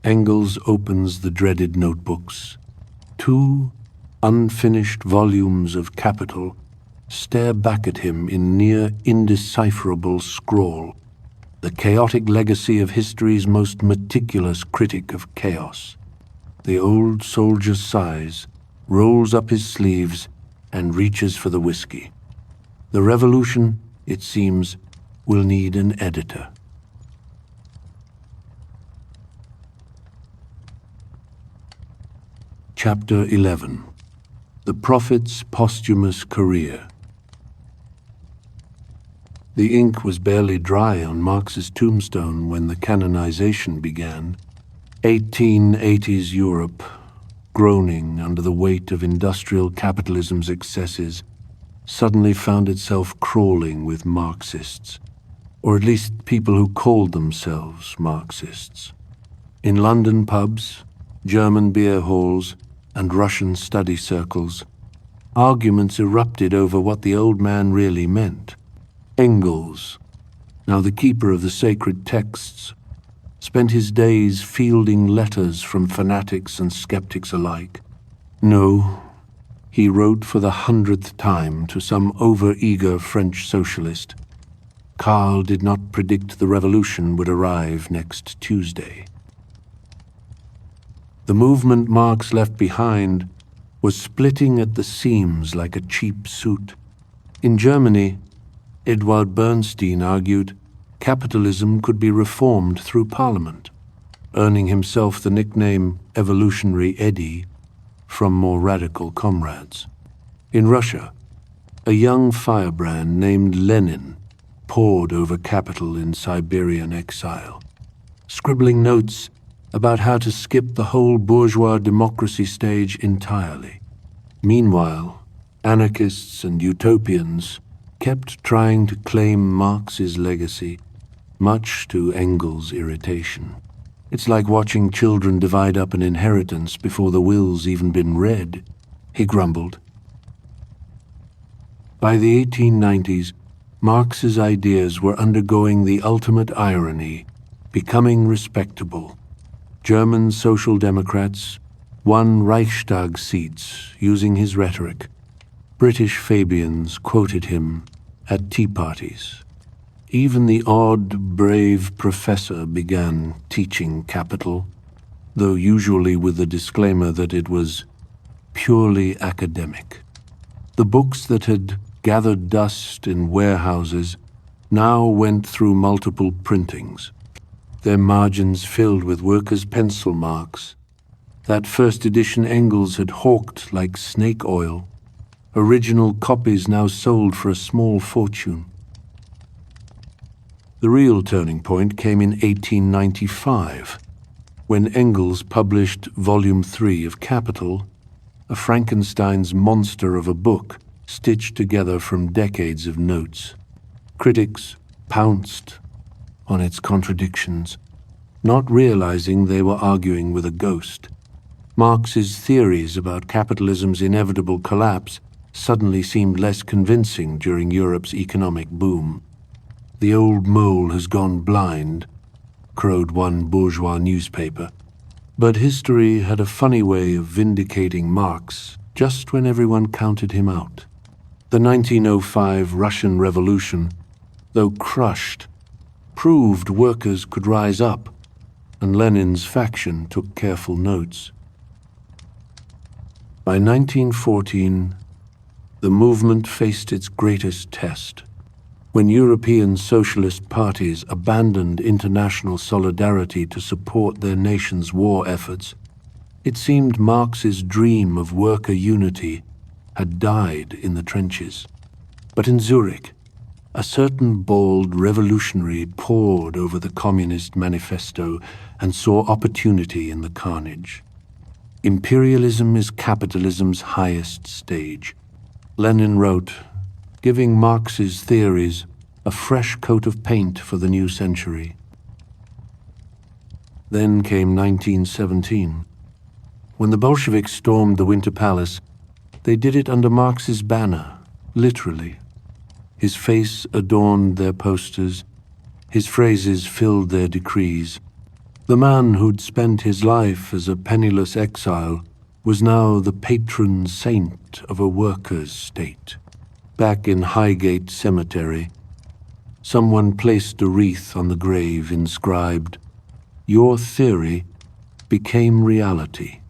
S1: Engels opens the dreaded notebooks. 2 unfinished volumes of Kapital stare back at him in near indecipherable scrawl, the chaotic legacy of history's most meticulous critic of chaos. The old soldier sighs, rolls up his sleeves, and reaches for the whiskey. The revolution, it seems, will need an editor. Chapter 11. The Prophet's Posthumous Career. The ink was barely dry on Marx's tombstone when the canonization began. 1880s Europe, groaning under the weight of industrial capitalism's excesses, suddenly found itself crawling with Marxists, or at least people who called themselves Marxists. In London pubs, German beer halls, and Russian study circles, arguments erupted over what the old man really meant. Engels, now the keeper of the sacred texts, spent his days fielding letters from fanatics and skeptics alike. No, he wrote for the 100th time to some over-eager French socialist. Karl did not predict the revolution would arrive next Tuesday. The movement Marx left behind was splitting at the seams like a cheap suit. In Germany, Eduard Bernstein argued capitalism could be reformed through parliament, earning himself the nickname Evolutionary Eddie from more radical comrades. In Russia, a young firebrand named Lenin pored over Kapital in Siberian exile, scribbling notes about how to skip the whole bourgeois democracy stage entirely. Meanwhile, anarchists and utopians kept trying to claim Marx's legacy, much to Engels' irritation. It's like watching children divide up an inheritance before the will's even been read, he grumbled. By the 1890s, Marx's ideas were undergoing the ultimate irony, becoming respectable. German Social Democrats won Reichstag seats using his rhetoric. British Fabians quoted him at tea parties. Even the odd, brave professor began teaching Kapital, though usually with the disclaimer that it was purely academic. The books that had gathered dust in warehouses now went through multiple printings, their margins filled with workers' pencil marks. That first edition Engels had hawked like snake oil. Original copies now sold for a small fortune. The real turning point came in 1895, when Engels published Volume 3 of Kapital, a Frankenstein's monster of a book stitched together from decades of notes. Critics pounced on its contradictions, not realizing they were arguing with a ghost. Marx's theories about capitalism's inevitable collapse suddenly seemed less convincing during Europe's economic boom. The old mole has gone blind, crowed one bourgeois newspaper. But history had a funny way of vindicating Marx just when everyone counted him out. The 1905 Russian Revolution, though crushed, proved workers could rise up, and Lenin's faction took careful notes. By 1914, the movement faced its greatest test. When European socialist parties abandoned international solidarity to support their nation's war efforts, it seemed Marx's dream of worker unity had died in the trenches. But in Zurich, a certain bold revolutionary pored over the Communist Manifesto and saw opportunity in the carnage. Imperialism is capitalism's highest stage, Lenin wrote, giving Marx's theories a fresh coat of paint for the new century. Then came 1917. When the Bolsheviks stormed the Winter Palace, they did it under Marx's banner, literally. His face adorned their posters, his phrases filled their decrees. The man who'd spent his life as a penniless exile was now the patron saint of a workers' state. Back in Highgate Cemetery, someone placed a wreath on the grave inscribed, "Your theory became reality."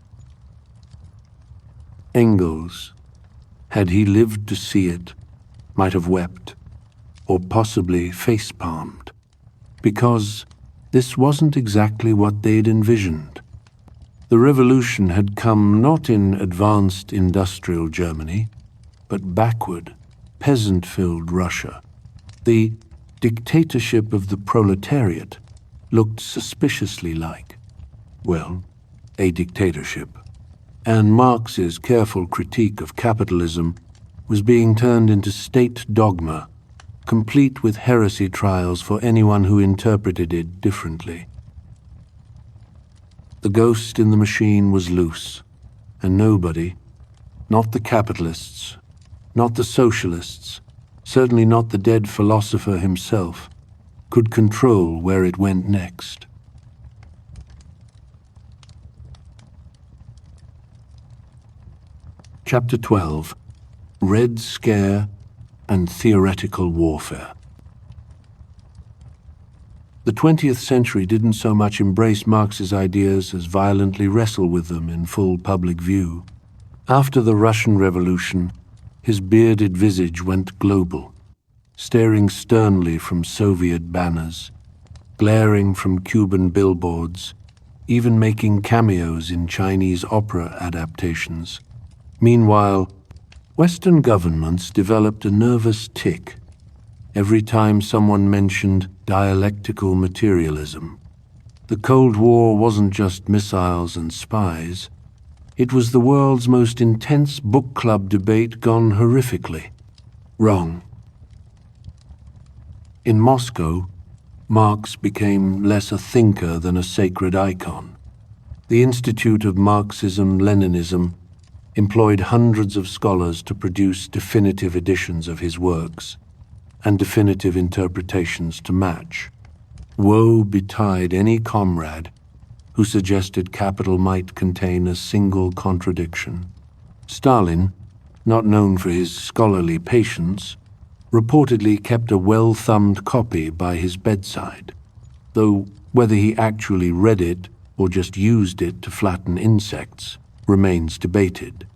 S1: Engels, had he lived to see it, might have wept, or possibly face-palmed, because this wasn't exactly what they'd envisioned. The revolution had come not in advanced industrial Germany, but backward, peasant-filled Russia. The dictatorship of the proletariat looked suspiciously like, well, a dictatorship. And Marx's careful critique of capitalism was being turned into state dogma, complete with heresy trials for anyone who interpreted it differently. The ghost in the machine was loose, and nobody, not the capitalists, not the socialists, certainly not the dead philosopher himself, could control where it went next. Chapter 12. Red Scare and Theoretical Warfare. The 20th century didn't so much embrace Marx's ideas as violently wrestle with them in full public view. After the Russian Revolution, his bearded visage went global, staring sternly from Soviet banners, glaring from Cuban billboards, even making cameos in Chinese opera adaptations. Meanwhile, Western governments developed a nervous tic every time someone mentioned dialectical materialism. The Cold War wasn't just missiles and spies. It was the world's most intense book club debate gone horrifically wrong. In Moscow, Marx became less a thinker than a sacred icon. The Institute of Marxism-Leninism employed hundreds of scholars to produce definitive editions of his works, and definitive interpretations to match. Woe betide any comrade who suggested Kapital might contain a single contradiction. Stalin, not known for his scholarly patience, reportedly kept a well-thumbed copy by his bedside, though whether he actually read it or just used it to flatten insects remains debated.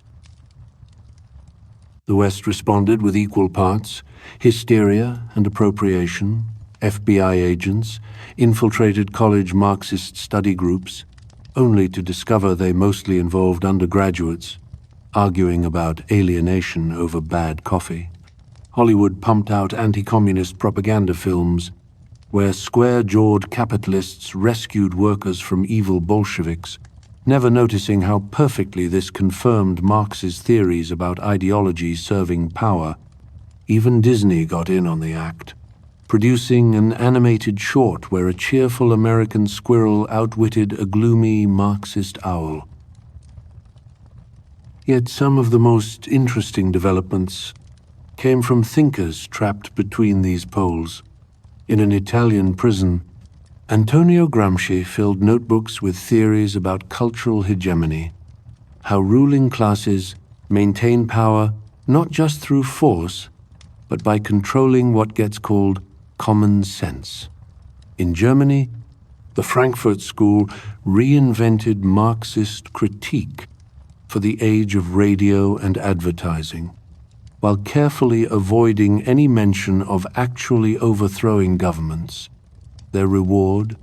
S1: The West responded with equal parts. Hysteria and appropriation, FBI agents, infiltrated college Marxist study groups, only to discover they mostly involved undergraduates, arguing about alienation over bad coffee. Hollywood pumped out anti-communist propaganda films, where square-jawed capitalists rescued workers from evil Bolsheviks, never noticing how perfectly this confirmed Marx's theories about ideology serving power. Even Disney got in on the act, producing an animated short where a cheerful American squirrel outwitted a gloomy Marxist owl. Yet some of the most interesting developments came from thinkers trapped between these poles. In an Italian prison, Antonio Gramsci filled notebooks with theories about cultural hegemony, how ruling classes maintain power not just through force, but by controlling what gets called common sense. In Germany, the Frankfurt School reinvented Marxist critique for the age of radio and advertising, while carefully avoiding any mention of actually overthrowing governments, their reward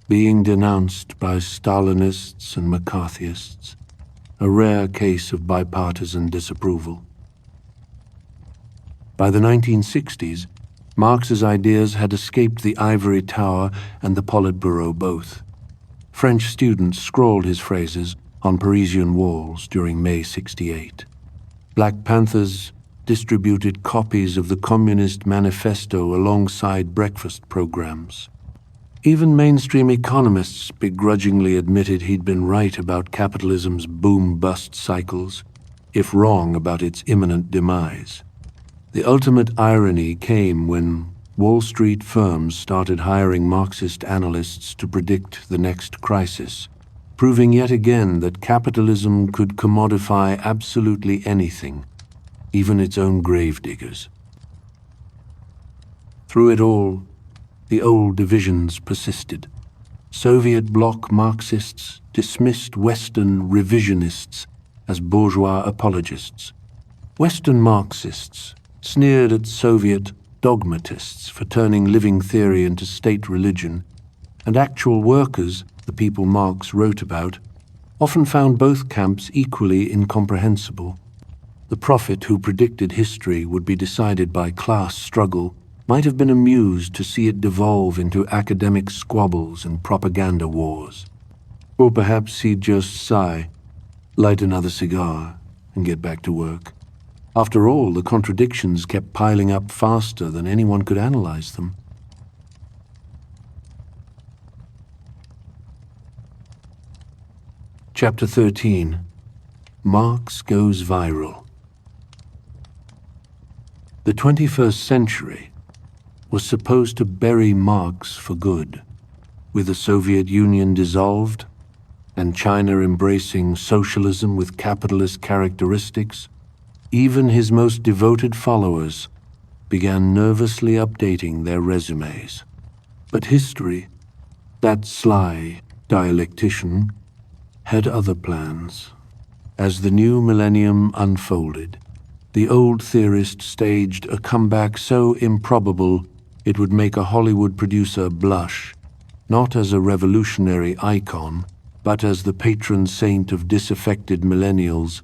S1: being denounced by Stalinists and McCarthyists, a rare case of bipartisan disapproval. By the 1960s, Marx's ideas had escaped the ivory tower and the Politburo both. French students scrawled his phrases on Parisian walls during May '68. Black Panthers distributed copies of the Communist Manifesto alongside breakfast programs. Even mainstream economists begrudgingly admitted he'd been right about capitalism's boom-bust cycles, if wrong about its imminent demise. The ultimate irony came when Wall Street firms started hiring Marxist analysts to predict the next crisis, proving yet again that capitalism could commodify absolutely anything, even its own gravediggers. Through it all, the old divisions persisted. Soviet bloc Marxists dismissed Western revisionists as bourgeois apologists. Western Marxists sneered at Soviet dogmatists for turning living theory into state religion, and actual workers, the people Marx wrote about, often found both camps equally incomprehensible. The prophet who predicted history would be decided by class struggle might have been amused to see it devolve into academic squabbles and propaganda wars. Or perhaps he'd just sigh, light another cigar, and get back to work. After all, the contradictions kept piling up faster than anyone could analyze them. Chapter 13. Marx Goes Viral. The 21st century was supposed to bury Marx for good, with the Soviet Union dissolved and China embracing socialism with capitalist characteristics, even his most devoted followers began nervously updating their resumes. But history, that sly dialectician, had other plans. As the new millennium unfolded, the old theorist staged a comeback so improbable it would make a Hollywood producer blush, not as a revolutionary icon, but as the patron saint of disaffected millennials,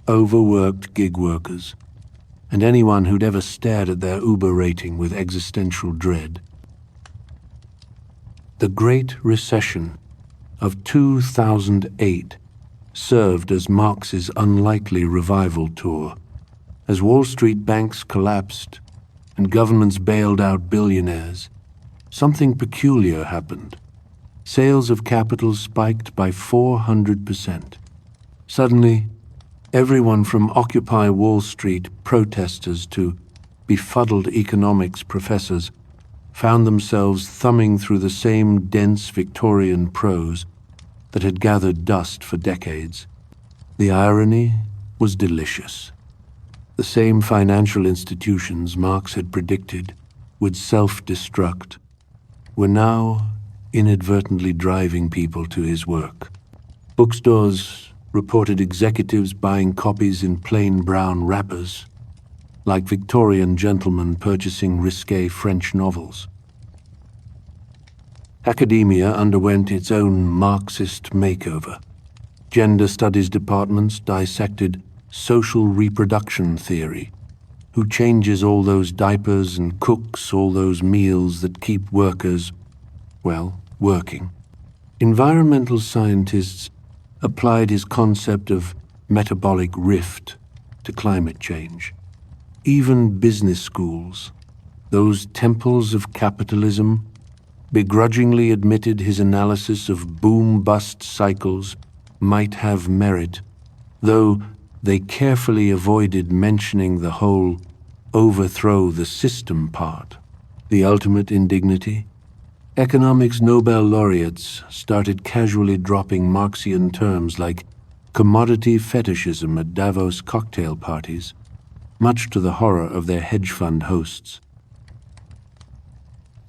S1: overworked gig workers, and anyone who'd ever stared at their Uber rating with existential dread. The Great Recession of 2008 served as Marx's unlikely revival tour. As Wall Street banks collapsed and governments bailed out billionaires, something peculiar happened. Sales of capital spiked by 400%. Suddenly, everyone from Occupy Wall Street protesters to befuddled economics professors found themselves thumbing through the same dense Victorian prose that had gathered dust for decades. The irony was delicious. The same financial institutions Marx had predicted would self-destruct were now inadvertently driving people to his work. Bookstores reported executives buying copies in plain brown wrappers, like Victorian gentlemen purchasing risque French novels. Academia underwent its own Marxist makeover. Gender studies departments dissected social reproduction theory. Who changes all those diapers and cooks all those meals that keep workers, well, working? Environmental scientists applied his concept of metabolic rift to climate change. Even business schools, those temples of capitalism, begrudgingly admitted his analysis of boom-bust cycles might have merit, though they carefully avoided mentioning the whole overthrow the system part. The ultimate indignity? Economics Nobel laureates started casually dropping Marxian terms like commodity fetishism at Davos cocktail parties, much to the horror of their hedge fund hosts.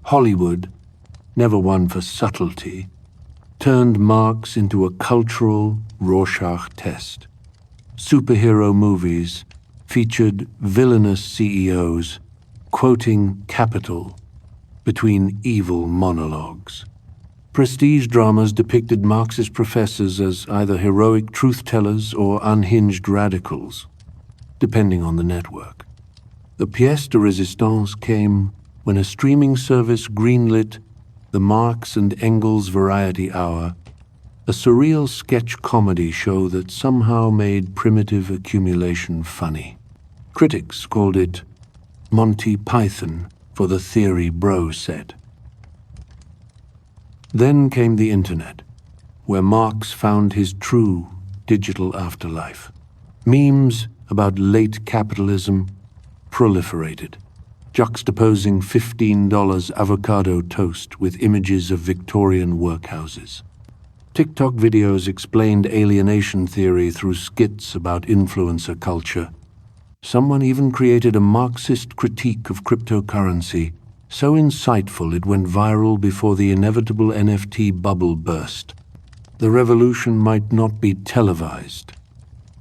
S1: Hollywood, never one for subtlety, turned Marx into a cultural Rorschach test. Superhero movies featured villainous CEOs quoting Kapital between evil monologues. Prestige dramas depicted Marxist professors as either heroic truth-tellers or unhinged radicals, depending on the network. The pièce de résistance came when a streaming service greenlit the Marx and Engels Variety Hour, a surreal sketch comedy show that somehow made primitive accumulation funny. Critics called it Monty Python for the theory Burrow set. Then came the internet, where Marx found his true digital afterlife. Memes about late capitalism proliferated, juxtaposing $15 avocado toast with images of Victorian workhouses. TikTok videos explained alienation theory through skits about influencer culture. Someone even created a Marxist critique of cryptocurrency, so insightful it went viral before the inevitable NFT bubble burst. The revolution might not be televised,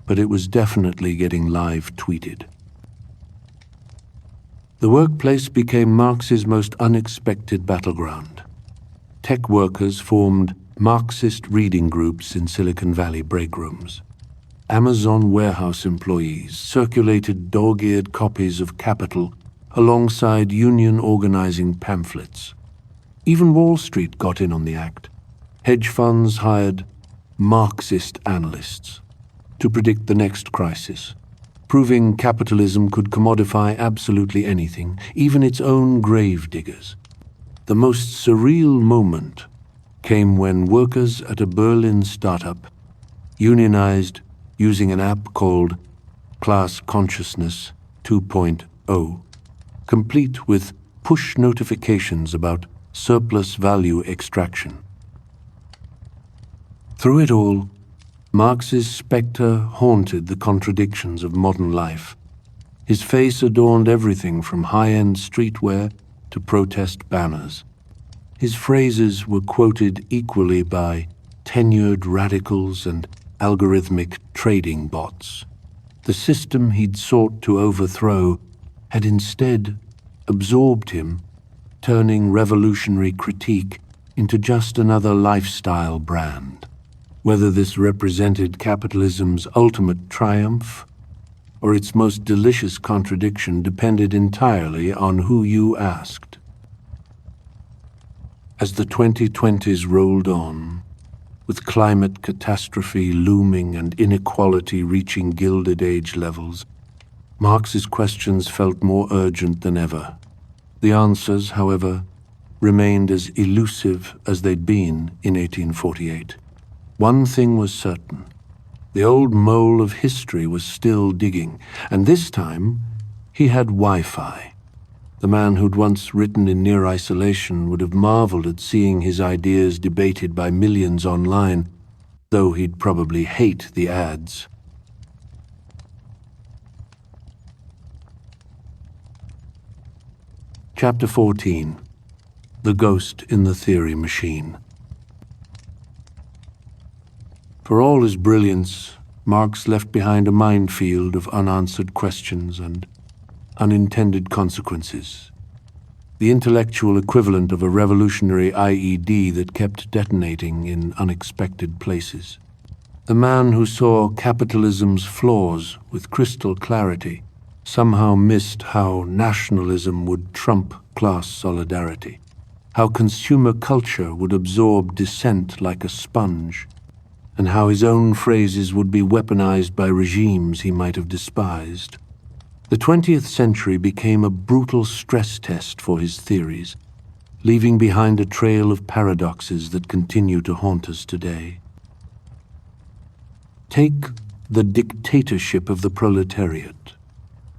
S1: but it was definitely getting live tweeted. The workplace became Marx's most unexpected battleground. Tech workers formed Marxist reading groups in Silicon Valley break rooms. Amazon warehouse employees circulated dog-eared copies of Kapital alongside union organizing pamphlets. Even Wall Street got in on the act. Hedge funds hired Marxist analysts to predict the next crisis, proving capitalism could commodify absolutely anything, even its own grave diggers. The most surreal moment came when workers at a Berlin startup unionized using an app called Class Consciousness 2.0, complete with push notifications about surplus value extraction. Through it all, Marx's spectre haunted the contradictions of modern life. His face adorned everything from high-end streetwear to protest banners. His phrases were quoted equally by tenured radicals and algorithmic trading bots. The system he'd sought to overthrow had instead absorbed him, turning revolutionary critique into just another lifestyle brand. Whether this represented capitalism's ultimate triumph or its most delicious contradiction depended entirely on who you asked. As the 2020s rolled on, with climate catastrophe looming and inequality reaching Gilded Age levels, Marx's questions felt more urgent than ever. The answers, however, remained as elusive as they'd been in 1848. One thing was certain. The old mole of history was still digging, and this time he had Wi-Fi. The man who'd once written in near isolation would have marveled at seeing his ideas debated by millions online, though he'd probably hate the ads. Chapter 14. The Ghost in the Theory Machine. For all his brilliance, Marx left behind a minefield of unanswered questions and unintended consequences. The intellectual equivalent of a revolutionary IED that kept detonating in unexpected places. The man who saw capitalism's flaws with crystal clarity somehow missed how nationalism would trump class solidarity, how consumer culture would absorb dissent like a sponge, and how his own phrases would be weaponized by regimes he might have despised. The 20th century became a brutal stress test for his theories, leaving behind a trail of paradoxes that continue to haunt us today. Take the dictatorship of the proletariat,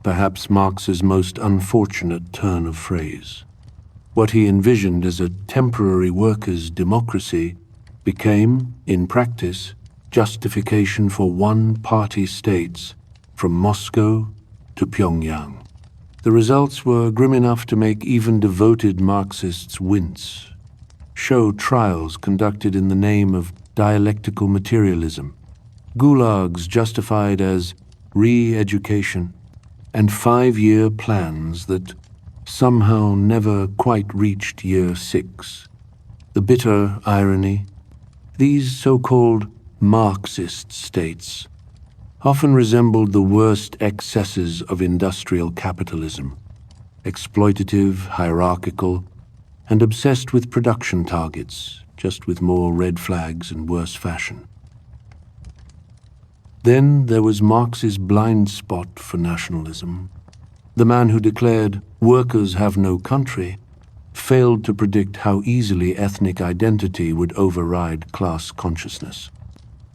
S1: perhaps Marx's most unfortunate turn of phrase. What he envisioned as a temporary workers' democracy became, in practice, justification for one-party states, from Moscow to Pyongyang. The results were grim enough to make even devoted Marxists wince. Show trials conducted in the name of dialectical materialism, gulags justified as re-education, and 5-year plans that somehow never quite reached year 6. The bitter irony, these so-called Marxist states often resembled the worst excesses of industrial capitalism, exploitative, hierarchical, and obsessed with production targets, just with more red flags and worse fashion. Then there was Marx's blind spot for nationalism. The man who declared, "Workers have no country," failed to predict how easily ethnic identity would override class consciousness.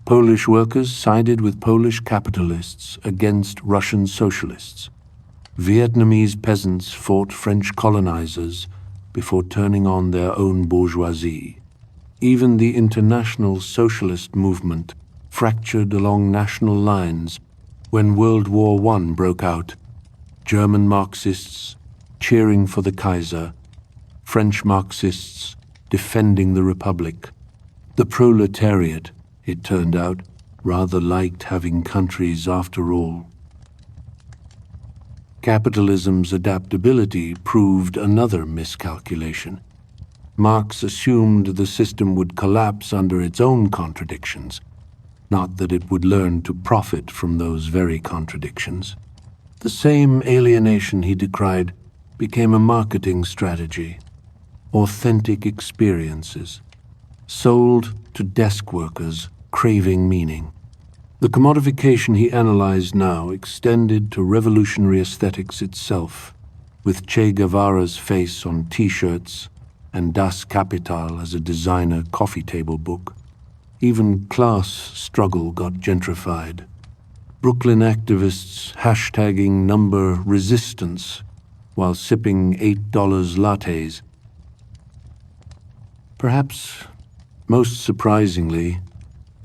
S1: Polish workers sided with Polish capitalists against Russian socialists. Vietnamese peasants fought French colonizers before turning on their own bourgeoisie. Even the international socialist movement fractured along national lines when World War I broke out. German Marxists cheering for the Kaiser, French Marxists defending the Republic. The proletariat, it turned out, rather liked having countries after all. Capitalism's adaptability proved another miscalculation. Marx assumed the system would collapse under its own contradictions, not that it would learn to profit from those very contradictions. The same alienation he decried became a marketing strategy. Authentic experiences, sold to desk workers craving meaning. The commodification he analyzed now extended to revolutionary aesthetics itself, with Che Guevara's face on T-shirts and Das Kapital as a designer coffee table book. Even class struggle got gentrified. Brooklyn activists hashtagging number resistance while sipping $8 lattes. Perhaps most surprisingly,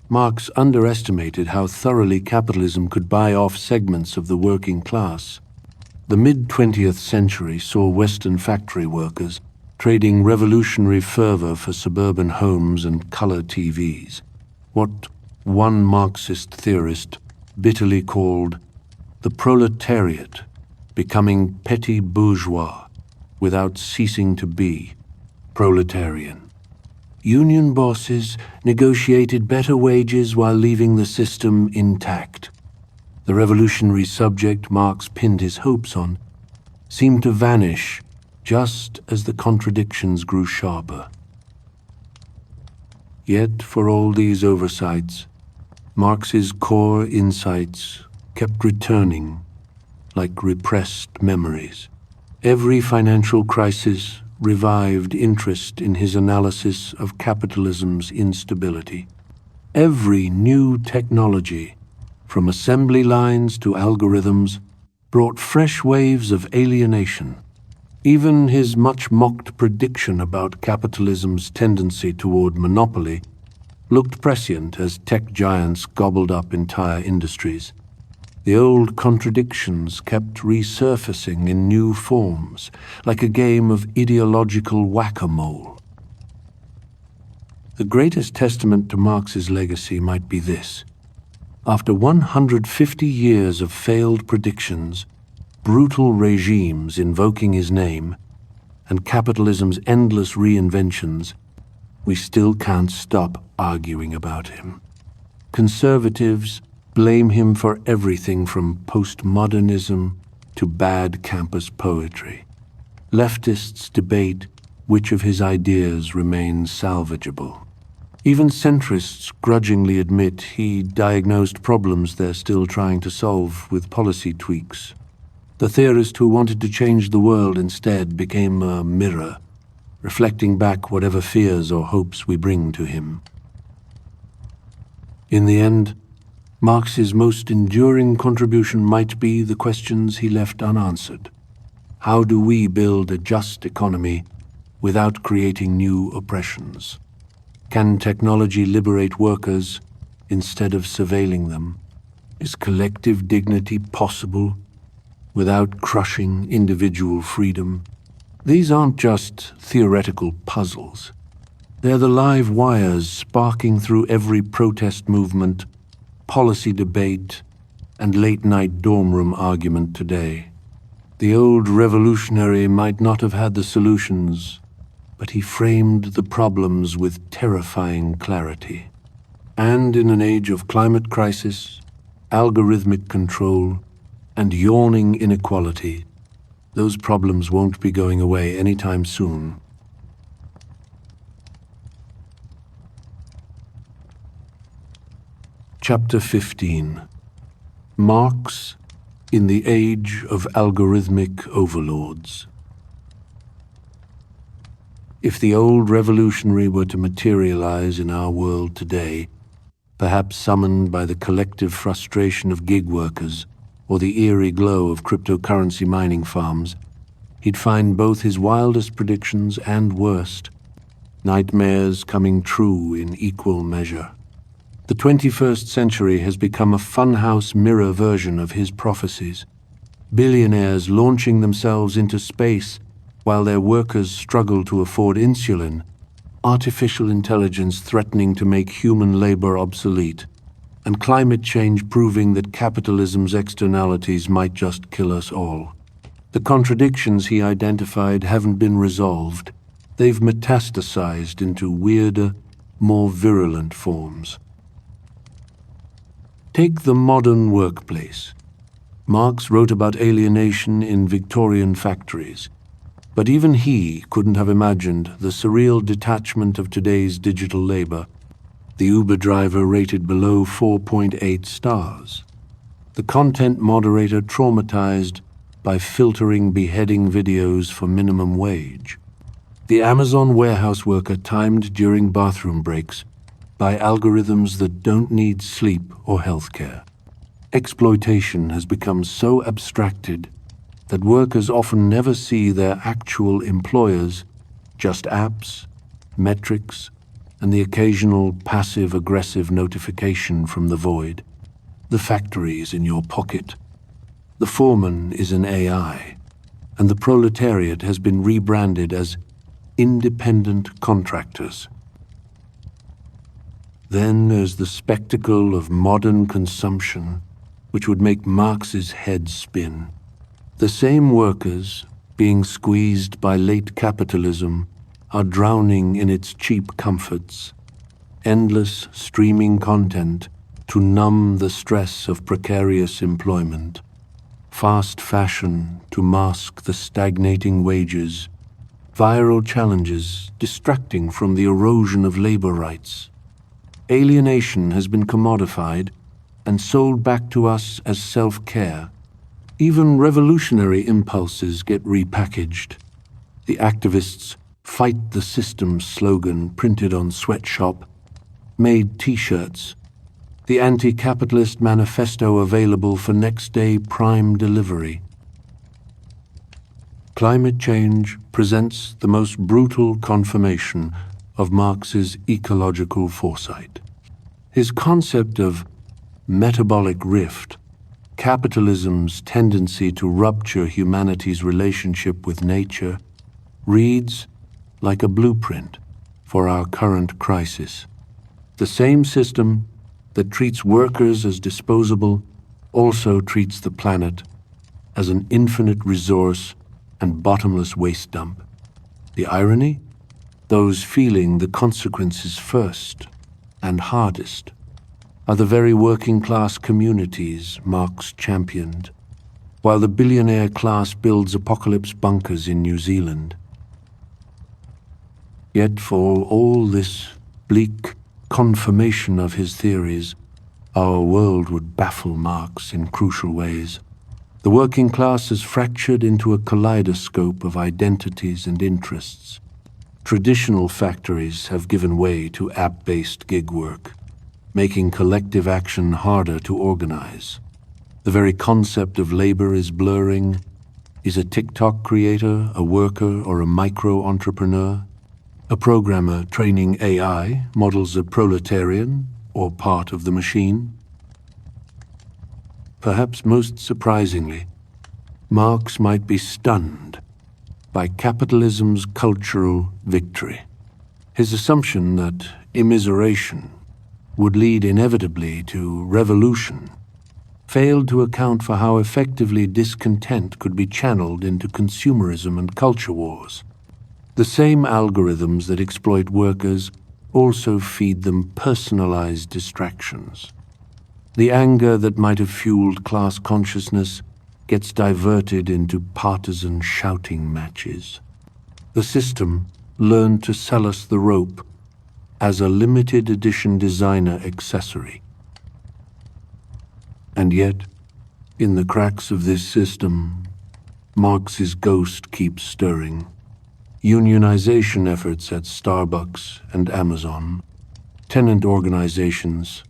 S1: Marx underestimated how thoroughly capitalism could buy off segments of the working class. The mid-20th century saw Western factory workers trading revolutionary fervor for suburban homes and color TVs, what one Marxist theorist bitterly called the proletariat becoming petty bourgeois without ceasing to be proletarian. Union bosses negotiated better wages while leaving the system intact. The revolutionary subject Marx pinned his hopes on seemed to vanish just as the contradictions grew sharper. Yet, for all these oversights, Marx's core insights kept returning like repressed memories. Every financial crisis revived interest in his analysis of capitalism's instability. Every new technology, from assembly lines to algorithms, brought fresh waves of alienation. Even his much-mocked prediction about capitalism's tendency toward monopoly looked prescient as tech giants gobbled up entire industries. The old contradictions kept resurfacing in new forms, like a game of ideological whack-a-mole. The greatest testament to Marx's legacy might be this. After 150 years of failed predictions, brutal regimes invoking his name, and capitalism's endless reinventions, we still can't stop arguing about him. Conservatives blame him for everything from postmodernism to bad campus poetry. Leftists debate which of his ideas remains salvageable. Even centrists grudgingly admit he diagnosed problems they're still trying to solve with policy tweaks. The theorist who wanted to change the world instead became a mirror, reflecting back whatever fears or hopes we bring to him. In the end, Marx's most enduring contribution might be the questions he left unanswered. How do we build a just economy without creating new oppressions? Can technology liberate workers instead of surveilling them? Is collective dignity possible without crushing individual freedom? These aren't just theoretical puzzles. They're the live wires sparking through every protest movement, policy debate, and late-night dorm room argument today. The old revolutionary might not have had the solutions, but he framed the problems with terrifying clarity. And in an age of climate crisis, algorithmic control, and yawning inequality, those problems won't be going away anytime soon. Chapter 15. Marx in the Age of Algorithmic Overlords. If the old revolutionary were to materialize in our world today, perhaps summoned by the collective frustration of gig workers or the eerie glow of cryptocurrency mining farms, he'd find both his wildest predictions and worst, nightmares coming true in equal measure. The 21st century has become a funhouse mirror version of his prophecies. Billionaires launching themselves into space while their workers struggle to afford insulin, artificial intelligence threatening to make human labor obsolete, and climate change proving that capitalism's externalities might just kill us all. The contradictions he identified haven't been resolved. They've metastasized into weirder, more virulent forms. Take the modern workplace. Marx wrote about alienation in Victorian factories, but even he couldn't have imagined the surreal detachment of today's digital labor, the Uber driver rated below 4.8 stars, the content moderator traumatized by filtering beheading videos for minimum wage, the Amazon warehouse worker timed during bathroom breaks by algorithms that don't need sleep or healthcare. Exploitation has become so abstracted that workers often never see their actual employers, just apps, metrics, and the occasional passive-aggressive notification from the void. The factory is in your pocket. The foreman is an AI, and the proletariat has been rebranded as independent contractors. Then there's the spectacle of modern consumption, which would make Marx's head spin. The same workers, being squeezed by late capitalism, are drowning in its cheap comforts. Endless streaming content to numb the stress of precarious employment. Fast fashion to mask the stagnating wages. Viral challenges distracting from the erosion of labor rights. Alienation has been commodified and sold back to us as self-care. Even revolutionary impulses get repackaged. The activists' "Fight the System" slogan printed on sweatshop, made T-shirts. The anti-capitalist manifesto available for next-day prime delivery. Climate change presents the most brutal confirmation of Marx's ecological foresight. His concept of metabolic rift, capitalism's tendency to rupture humanity's relationship with nature, reads like a blueprint for our current crisis. The same system that treats workers as disposable also treats the planet as an infinite resource and bottomless waste dump. The irony? Those feeling the consequences first and hardest are the very working-class communities Marx championed, while the billionaire class builds apocalypse bunkers in New Zealand. Yet for all this bleak confirmation of his theories, our world would baffle Marx in crucial ways. The working class is fractured into a kaleidoscope of identities and interests. Traditional factories have given way to app-based gig work, making collective action harder to organize. The very concept of labor is blurring. Is a TikTok creator a worker or a micro-entrepreneur? A programmer training AI models a proletarian or part of the machine? Perhaps most surprisingly, Marx might be stunned by capitalism's cultural victory. His assumption that immiseration would lead inevitably to revolution failed to account for how effectively discontent could be channeled into consumerism and culture wars. The same algorithms that exploit workers also feed them personalized distractions. The anger that might have fueled class consciousness gets diverted into partisan shouting matches. The system learned to sell us the rope as a limited edition designer accessory. And yet, in the cracks of this system, Marx's ghost keeps stirring. Unionization efforts at Starbucks and Amazon, tenant organizations,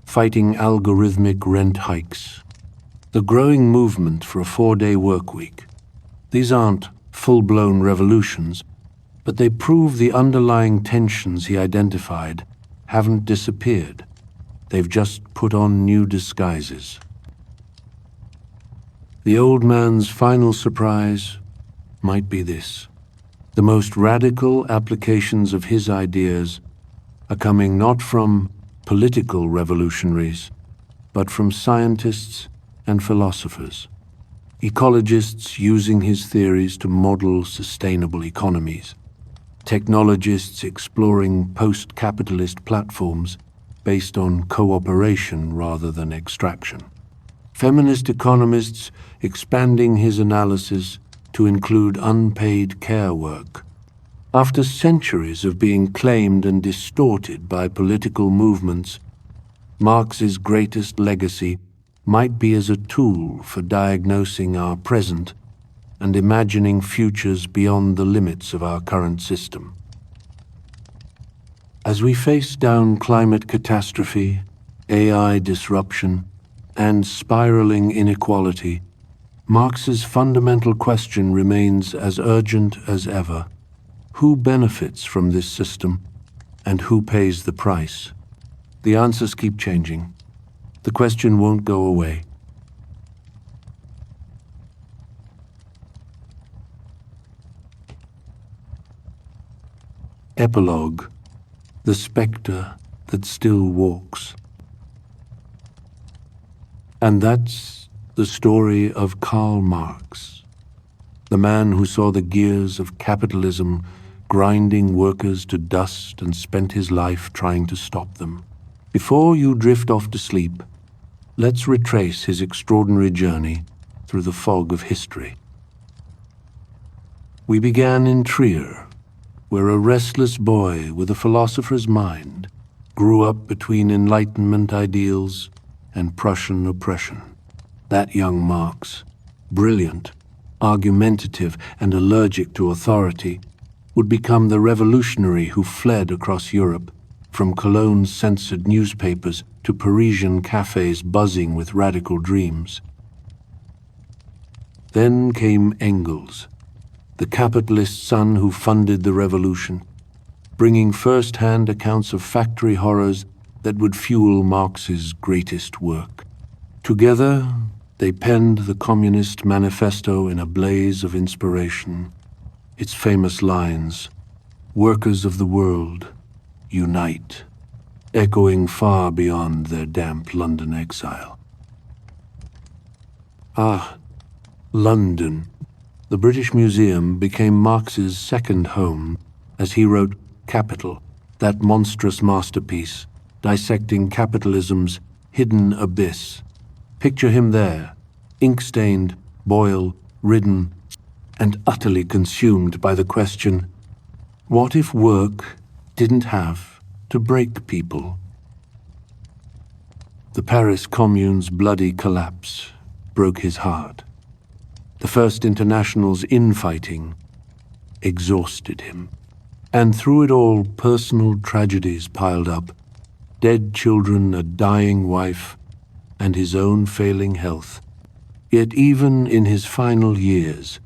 S1: fighting algorithmic rent hikes, the growing movement for a 4-day workweek. These aren't full-blown revolutions, but they prove the underlying tensions he identified haven't disappeared. They've just put on new disguises. The old man's final surprise might be this. The most radical applications of his ideas are coming not from political revolutionaries, but from scientists and philosophers. Ecologists using his theories to model sustainable economies. Technologists exploring post-capitalist platforms based on cooperation rather than extraction. Feminist economists expanding his analysis to include unpaid care work. After centuries of being claimed and distorted by political movements, Marx's greatest legacy might be as a tool for diagnosing our present and imagining futures beyond the limits of our current system. As we face down climate catastrophe, AI disruption, and spiraling inequality, Marx's fundamental question remains as urgent as ever. Who benefits from this system, And who pays the price? The answers keep changing. The question won't go away. Epilogue, the spectre that still walks. And that's the story of Karl Marx, the man who saw the gears of capitalism grinding workers to dust and spent his life trying to stop them. Before you drift off to sleep, let's retrace his extraordinary journey through the fog of history. We began in Trier, where a restless boy with a philosopher's mind grew up between Enlightenment ideals and Prussian oppression. That young Marx, brilliant, argumentative, and allergic to authority, would become the revolutionary who fled across Europe, from Cologne's censored newspapers to Parisian cafes buzzing with radical dreams. Then came Engels, the capitalist son who funded the revolution, bringing first-hand accounts of factory horrors that would fuel Marx's greatest work. Together, they penned the Communist Manifesto in a blaze of inspiration. Its famous lines, "Workers of the world, unite," echoing far beyond their damp London exile. London. The British Museum became Marx's second home as he wrote Kapital, that monstrous masterpiece dissecting capitalism's hidden abyss. Picture him there, ink-stained, boil-ridden, and utterly consumed by the question, what if work didn't have to break people? The Paris Commune's bloody collapse broke his heart. The First International's infighting exhausted him. And through it all, personal tragedies piled up, dead children, a dying wife, and his own failing health. Yet even in his final years,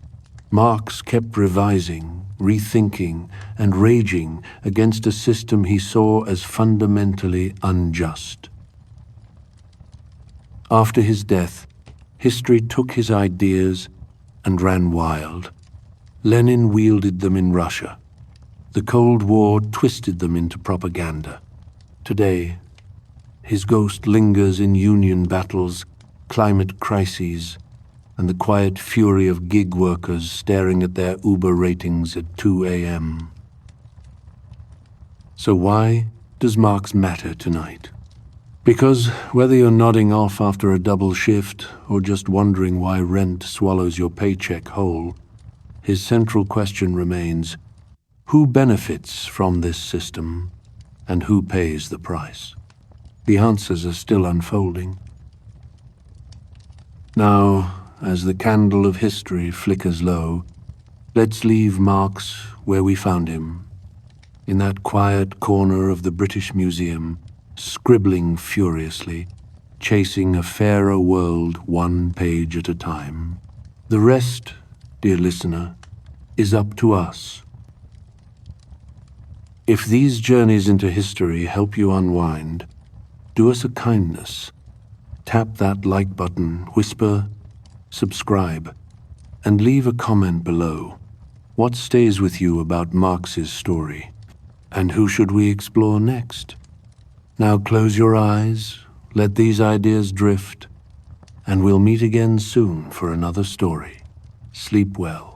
S1: Marx kept revising, rethinking, and raging against a system he saw as fundamentally unjust. After his death, history took his ideas and ran wild. Lenin wielded them in Russia. The Cold War twisted them into propaganda. Today, his ghost lingers in union battles, climate crises, and the quiet fury of gig workers staring at their Uber ratings at 2 a.m. So why does Marx matter tonight? Because whether you're nodding off after a double shift or just wondering why rent swallows your paycheck whole, his central question remains, who benefits from this system and who pays the price? The answers are still unfolding. Now, as the candle of history flickers low, let's leave Marx where we found him, in that quiet corner of the British Museum, scribbling furiously, chasing a fairer world one page at a time. The rest, dear listener, is up to us. If these journeys into history help you unwind, do us a kindness. Tap that like button, whisper, subscribe, and leave a comment below. What stays with you about Marx's story? And who should we explore next? Now close your eyes, let these ideas drift, and we'll meet again soon for another story. Sleep well.